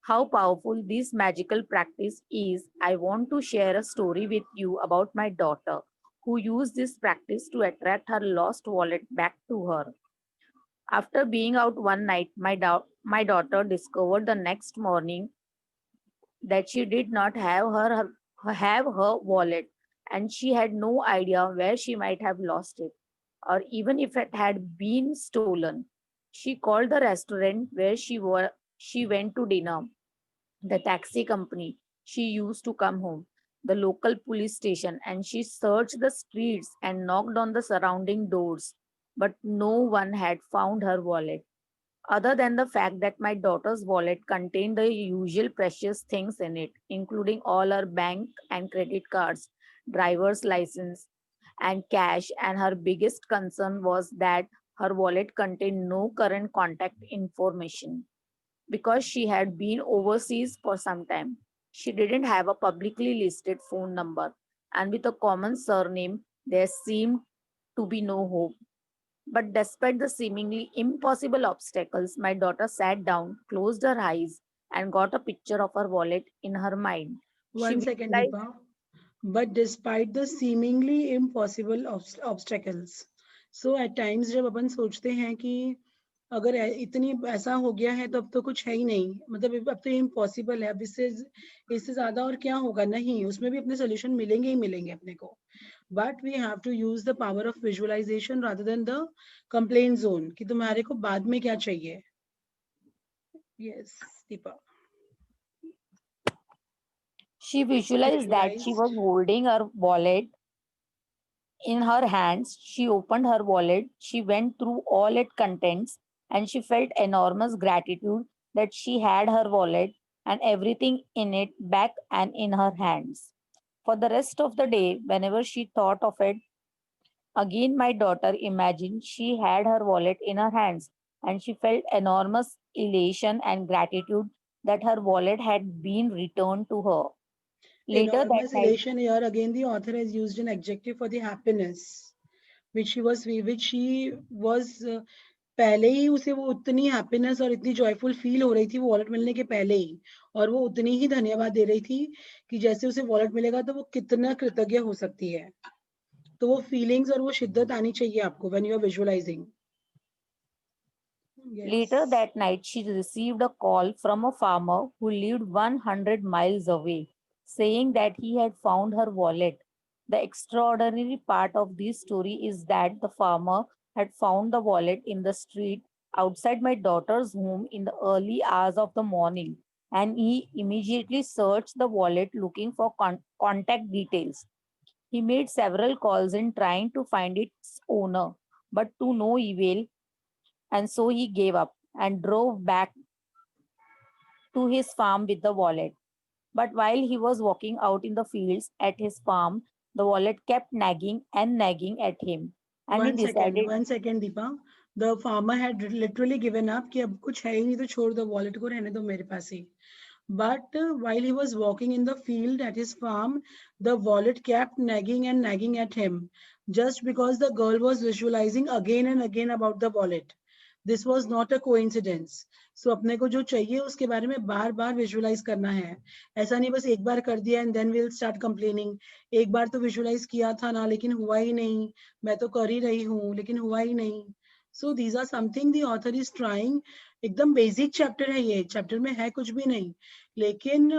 how powerful this magical practice is, I want to share a story with you about my daughter who used this practice to attract her lost wallet back to her. After being out one night, my daughter discovered the next morning that she did not have her wallet, and she had no idea where she might have lost it, or even if it had been stolen. She called the restaurant where she went to dinner, the taxi company she used to come home, the local police station, and she searched the streets and knocked on the surrounding doors, but no one had found her wallet. Other than the fact that my daughter's wallet contained the usual precious things in it, including all her bank and credit cards, driver's license, and cash, and her biggest concern was that her wallet contained no current contact information. Because she had been overseas for some time, she didn't have a publicly listed phone number, and with a common surname, there seemed to be no hope. But despite the seemingly impossible obstacles, my daughter sat down, closed her eyes, and got a picture of her wallet in her mind. She 1 second visualized. Deepa, but despite the seemingly impossible obstacles, so at times जब अपन सोचते हैं कि अगर इतनी ऐसा हो गया है तो अब तो कुछ है ही नहीं, मतलब अब तो ये इम्पॉसिबल है, अब इससे ज्यादा और क्या होगा, नहीं उसमें भी अपने सोल्यूशन मिलेंगे ही मिलेंगे अपने को, but we have to use the power of visualisation rather than the complain zone कि तुम्हारे को बाद में क्या चाहिए। Yes Deepa. She visualized that she was holding her wallet in her hands. She opened her wallet, she went through all its contents, and she felt enormous gratitude that she had her wallet and everything in it back and in her hands. For the rest of the day, whenever she thought of it, again my daughter imagined she had her wallet in her hands, and she felt enormous elation and gratitude that her wallet had been returned to her. Later that Enormous night, elation, here again the author has used an adjective for the happiness which she was पहले ही उसे वो उतनी happiness और इतनी joyful feel हो रही थी वो वॉलेट मिलने के पहले ही, और वो उतनी ही धन्यवाद दे रही थी कि जैसे उसे वॉलेट मिलेगा तो वो कितना कृतज्ञ हो सकती है। तो वो फीलिंग्स और वो शिद्दत आनी चाहिए आपको when you are visualising. Later that night, she received a call from a farmer who lived 100 miles away, saying that he had found her wallet. The extraordinary part of this story is that the farmer had found the wallet in the street outside my daughter's home in the early hours of the morning, and he immediately searched the wallet looking for contact details. He made several calls in trying to find its owner, but to no avail, and so he gave up and drove back to his farm with the wallet. But while he was walking out in the fields at his farm, the wallet kept nagging and nagging at him. And he decided. 1 second Deepa, the farmer had literally given up कि अब कुछ है ही नहीं तो छोड़ दो wallet को, रहने दो मेरे पास ही। But while he was walking in the field at his farm, the wallet kept nagging and nagging at him, just because the girl was visualizing again and again about the wallet. This was not a coincidence. So अपने को जो चाहिए उसके बारे में बार बार visualise करना है. ऐसा नहीं बस एक बार कर दिया and then will start complaining. एक बार तो विजुअलाइज किया था ना, लेकिन हुआ ही नहीं. मैं तो कर ही रही हूँ लेकिन हुआ ही नहीं. So these are something the author is trying. एकदम बेसिक चैप्टर है, ये चैप्टर में है कुछ भी नहीं, लेकिन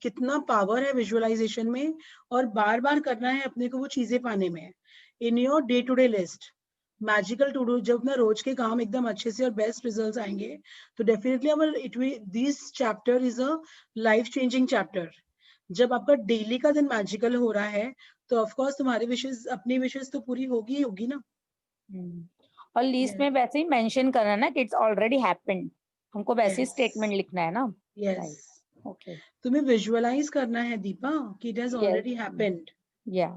कितना पावर है विजुअलाइजेशन में, और बार बार करना है अपने को वो चीजें पाने में. In your day to day list, magical to do, जब अपना रोज के काम एकदम अच्छे से और बेस्ट रिजल्ट्स आएंगे, तो definitely our it will, this chapter is a life changing chapter. जब आपका डेली का दिन मैजिकल हो रहा है तो ऑफ कोर्स तुम्हारी विशेष, अपनी विशेष तो पूरी होगी ही होगी ना. और लिस्ट में वैसे ही मेंशन करना ना कि इट्स ऑलरेडी हैपेंड, हमको वैसे ही Yes. स्टेटमेंट लिखना है ना. Yes, okay. तुम्हें विजुअलाइज करना है दीपा कि इट हैज ऑलरेडी हैपेंड. या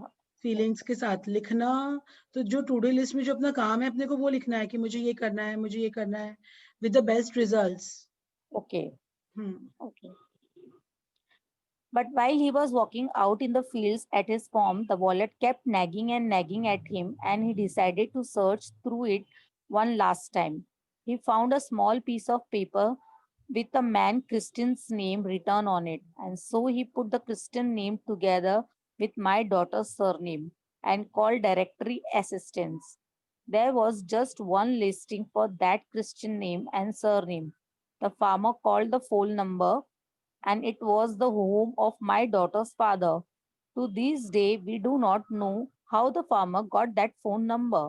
फीलिंग्स के साथ लिखना. तो जो टू डू लिस्ट में जो अपना काम है अपने को वो लिखना है कि मुझे ये करना है, मुझे ये करना है, with the best results. Okay. Okay. But while he was walking out in the fields at his farm, the wallet kept nagging and nagging at him, and he decided to search through it one last time. He found a small piece of paper with a man Christian's name written on it, and so he put the Christian name together with my daughter's surname and called directory assistance. There was just one listing for that Christian name and surname. The farmer called the phone number, and it was the home of my daughter's father. To this day, we do not know how the farmer got that phone number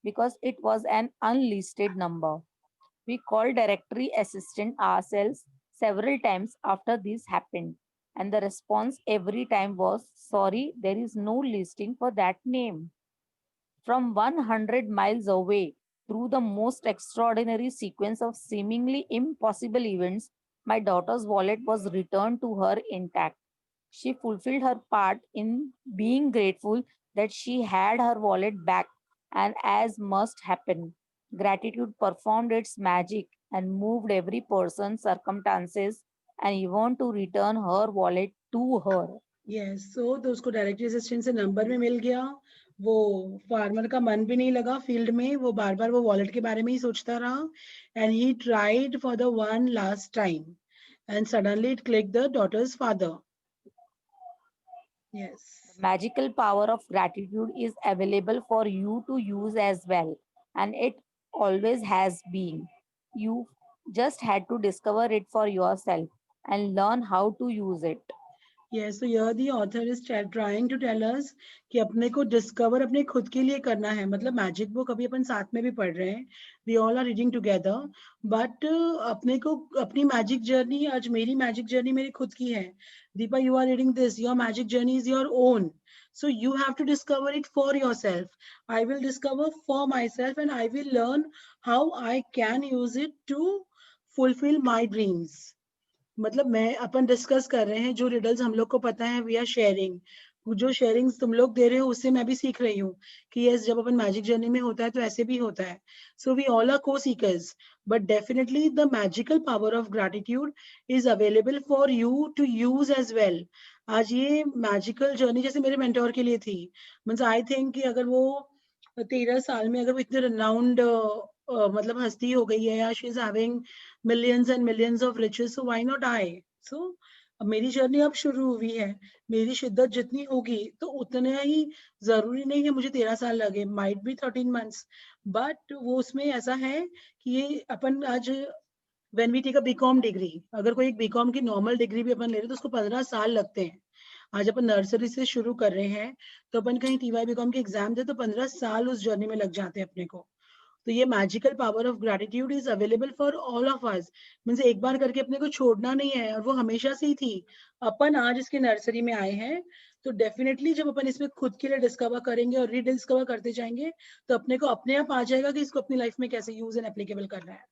because it was an unlisted number. We called directory assistant ourselves several times after this happened, and the response every time was, "Sorry, there is no listing for that name." From 100 miles away, through the most extraordinary sequence of seemingly impossible events, my daughter's wallet was returned to her intact. She fulfilled her part in being grateful that she had her wallet back, and as must happen, gratitude performed its magic and moved every person, circumstances, and even to return her wallet to her. Yes, so तो उसको directory assistant से number भी मिल गया. वो farmer का मन भी नहीं लगा फील्ड में, वो बार बार वो वॉलेट के बारे में ही सोचता रहा. And he tried for the one last time and suddenly it click the daughter's father. Yes. Magical power of gratitude is available for you to use as well, and it always has been. You just had to discover it for yourself and learn how to use it. Yes, so here the author is trying to tell us कि अपने को discover अपने खुद के लिए करना है. मतलब मैजिक बुक अभी अपन साथ में भी पढ़ रहे हैं, we all are reading together, but अपने को अपनी मैजिक जर्नी, आज मेरी मैजिक जर्नी मेरी खुद की है. Deepa, you are reading this, your magic journey is your own. So you have to discover it for yourself. I will discover for myself and I will learn how I can use it to fulfill my dreams. मतलब मैं अपन discuss कर रहे हैं जो riddles हम लोग को पता है, वी आर शेयरिंग. जो शेयरिंग तुम लोग दे रहे हो उससे मैं भी सीख रही हूँ कि यस, जब अपन मैजिक जर्नी में होता है तो ऐसे भी होता है. So we all are co seekers, but definitely the magical power of gratitude is available for you to use as well. आज ये मैजिकल जर्नी जैसे मेरे मेंटोर के लिए थी, मीन्स आई थिंक कि अगर वो 13 साल में अगर वो इतने रनाउंड मतलब हस्ती हो गई है, या she is having millions and millions of riches, so why not I? So अब मेरी जर्नी अब शुरू हुई है. मेरी शिद्दत जितनी होगी तो उतना ही, जरूरी नहीं है मुझे 13 साल लगे, माइट बी 13 months, बट वो उसमें ऐसा है कि ये अपन आज when we take a B Com degree, अगर कोई एक बीकॉम की नॉर्मल डिग्री भी अपन ले रहे तो उसको 15 साल लगते हैं. आज अपन नर्सरी से शुरू कर रहे हैं तो अपन कहीं टीवाई बीकॉम के एग्जाम दे तो 15 साल उस जर्नी में लग जाते हैं अपने को. तो ये magical power of gratitude is available for all of us. Means एक बार करके अपने को छोड़ना नहीं है, और वो हमेशा से ही थी. अपन आज इसके नर्सरी में आए हैं तो डेफिनेटली जब अपन इसमें खुद के लिए डिस्कवर करेंगे और रीडिस्कवर करते जाएंगे तो अपने को अपने आप आ जाएगा कि इसको अपनी लाइफ में कैसे यूज एंड एप्लीकेबल करना है.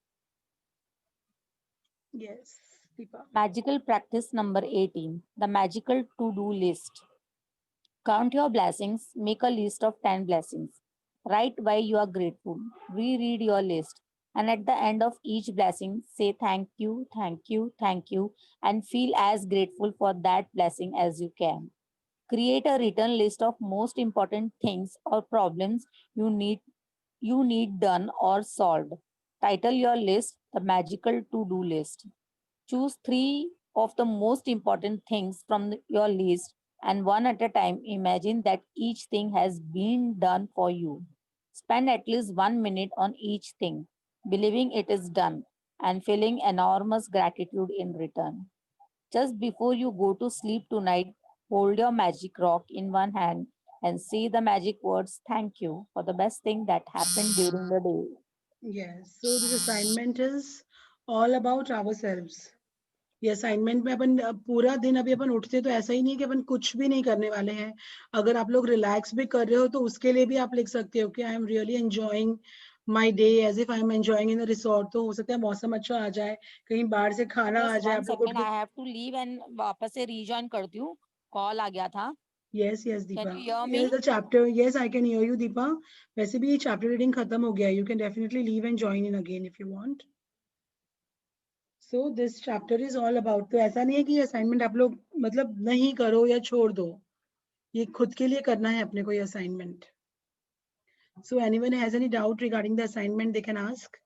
Yes, Deepa. Magical practice number 18, the magical to-do list. Count your blessings, make a list of 10 blessings. Write why you are grateful. Reread your list. And at the end of each blessing, say thank you, thank you, thank you, and feel as grateful for that blessing as you can. Create a written list of most important things or problems you need done or solved. Title your list the magical to-do list. Choose 3 of the most important things from your list, and one at a time imagine that each thing has been done for you. Spend at least 1 minute on each thing, believing it is done and feeling enormous gratitude in return. Just before you go to sleep tonight, hold your magic rock in one hand and say the magic words thank you for the best thing that happened during the day. Yes, so this assignment is all about ourselves. ये assignment में अपन पूरा दिन अभी अपन उठते तो ऐसा ही नहीं कि अपन कुछ भी नहीं करने वाले हैं. अगर आप लोग रिलैक्स भी कर रहे हो तो उसके लिए भी आप लिख सकते हो कि I am really enjoying my day as if I am enjoying in resort. तो हो सकता है मौसम अच्छा आ जाए, कहीं बाहर से खाना आ Just जाए, one आप लोग उठ second, के. I have to leave and वापस से rejoin करती हूँ. कॉल आ गया था. Yes, yes, Can Deepa. you hear me? Yes, the chapter. Yes, I can hear you, Deepa. वैसे भी ये chapter reading खत्म हो गया. You can definitely leave and join in again if you want. So this chapter is all about. तो ऐसा नहीं है कि assignment आप लोग मतलब नहीं करो या छोड़ दो. ये खुद के लिए करना है अपने को ये assignment. So anyone has any doubt regarding the assignment, they can ask.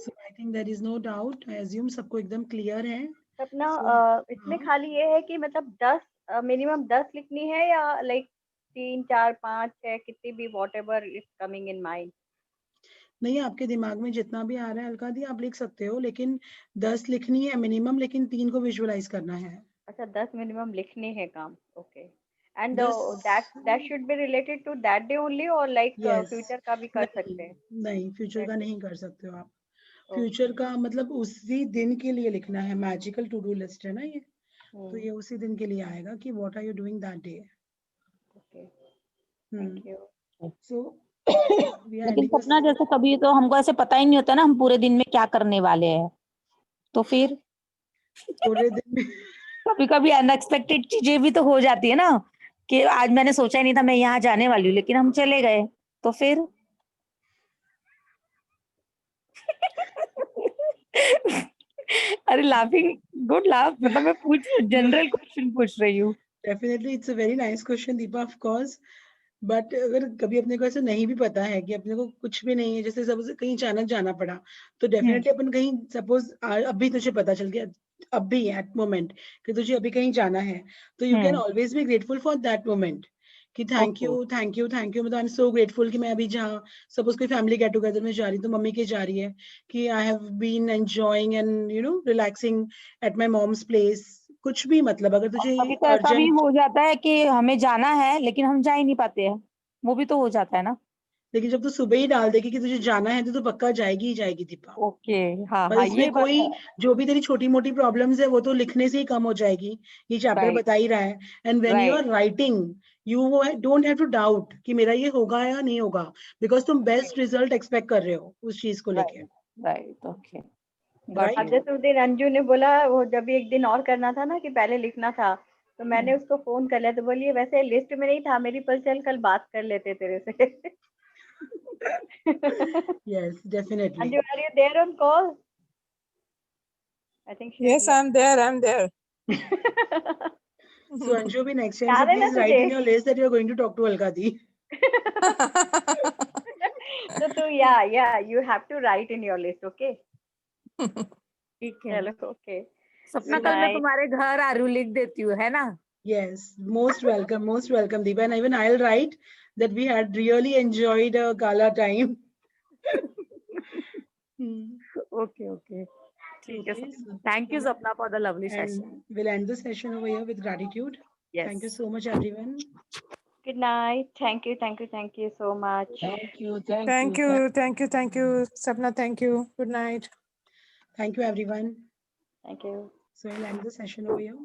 So I think there is no doubt. I assume सबको एकदम clear है. सपना So, इसमें हाँ. खाली ये है कि मतलब 10 मिनिमम 10 लिखनी है या लाइक 3 4 5 6 कितनी भी what ever is coming in mind. नहीं, आपके दिमाग में जितना भी आ रहा है अलका दी आप लिख सकते हो, लेकिन 10 लिखनी है मिनिमम, लेकिन 3 को विजुअलाइज करना है. अच्छा 10 मिनिमम लिखने हैं काम. Okay and 10 that should be related to that day only और लाइक यस. फ्यूचर का भी कर सकते हैं. नहीं, फ्यूचर का That- नहीं कर सकते हो आप. फ्यूचर का मतलब उसी दिन के लिए लिखना है. मैजिकल टू डू लिस्ट है ना ये, तो ये उसी दिन के लिए आएगा कि what are you doing that day. Okay thank you. So लेकिन सपना जैसे कभी तो हमको ऐसे पता ही नहीं होता ना हम पूरे दिन में क्या करने वाले हैं, तो फिर पूरे दिन में कभी कभी अनएक्सपेक्टेड चीजें भी तो हो जाती है ना कि आज मैंने सोचा ही नहीं था मैं यहाँ जाने वाली हूँ लेकिन हम चले गए, तो फिर अरे लाफिंग गुड लाफ, मतलब मैं जनरल क्वेश्चन पूछ रही हूँ. Definitely it's a very nice question Deepa, of course. But अगर कभी अपने को ऐसा नहीं भी पता है कि अपने को कुछ भी नहीं है, जैसे सपोज कहीं अचानक जाना पड़ा, तो डेफिनेटली अपन कहीं सपोज अभी तुझे पता चल गया अभी एट मोमेंट कि तुझे अभी कहीं जाना है, तो you can always be grateful for that moment कि thank you thank you thank you. मतलब आई एम सो ग्रेटफुल कि मैं अभी जहाँ सपोज कोई फैमिली गेट टुगेदर में जा रही हूँ तो मम्मी के जा रही है कि I have been enjoying and you know relaxing at my mom's place. कुछ भी मतलब अगर तुझे कभी तो ऐसा भी अर्जेंट, हो जाता है कि हमें जाना है लेकिन हम जा ही नहीं पाते हैं, वो भी तो हो जाता है ना. लेकिन जब तू सुबह ही डाल देगी कि तुझे जाना है तो पक्का जाएगी ही जाएगी दीपा. ओके हाँ पर हाँ इसमें ये बात कोई है. जो भी तेरी छोटी मोटी प्रॉब्लम्स है वो तो लिखने से ही कम हो जाएगी. ये चैप्टर राइट बता ही रहा है. And when you are right writing you don't have to doubt कि मेरा ये होगा या नहीं होगा, बिकॉज तुम बेस्ट रिजल्ट एक्सपेक्ट कर रहे हो उस चीज को लेके. राइट राइट ओके अब राइट. जैसे उस दिन अंजू ने बोला वो जब भी एक दिन और करना था ना कि पहले लिखना था, तो मैंने उसको फोन कर लिया तो बोलिए वैसे लिस्ट में नहीं था मेरी, पर चल कल बात कर लेते तेरे से. Yes, definitely. Anju, are you there on call? I think she's Yes, I'm there. So Anshu, bhi next time याद से है ना please write in तुझे? your list that you are going to talk to Alka di. So yeah, you have to write in your list, okay? ठीक है. चलो okay. सपना Good कल मैं night. तुम्हारे घर आ रही हूँ, लिख देती हूँ, है ना. Yes, most welcome, Deepa. And even I'll write that we had really enjoyed a gala time. Okay okay ठीक है. Okay, so थैंक यू सपना for the lovely session. and we'll end the session over here with gratitude. Thank you yes so much, everyone. Good night. Thank you so much. Thank you, Sapna. Thank you. Good night. Thank you, everyone. Thank you. So I'll end the session over here.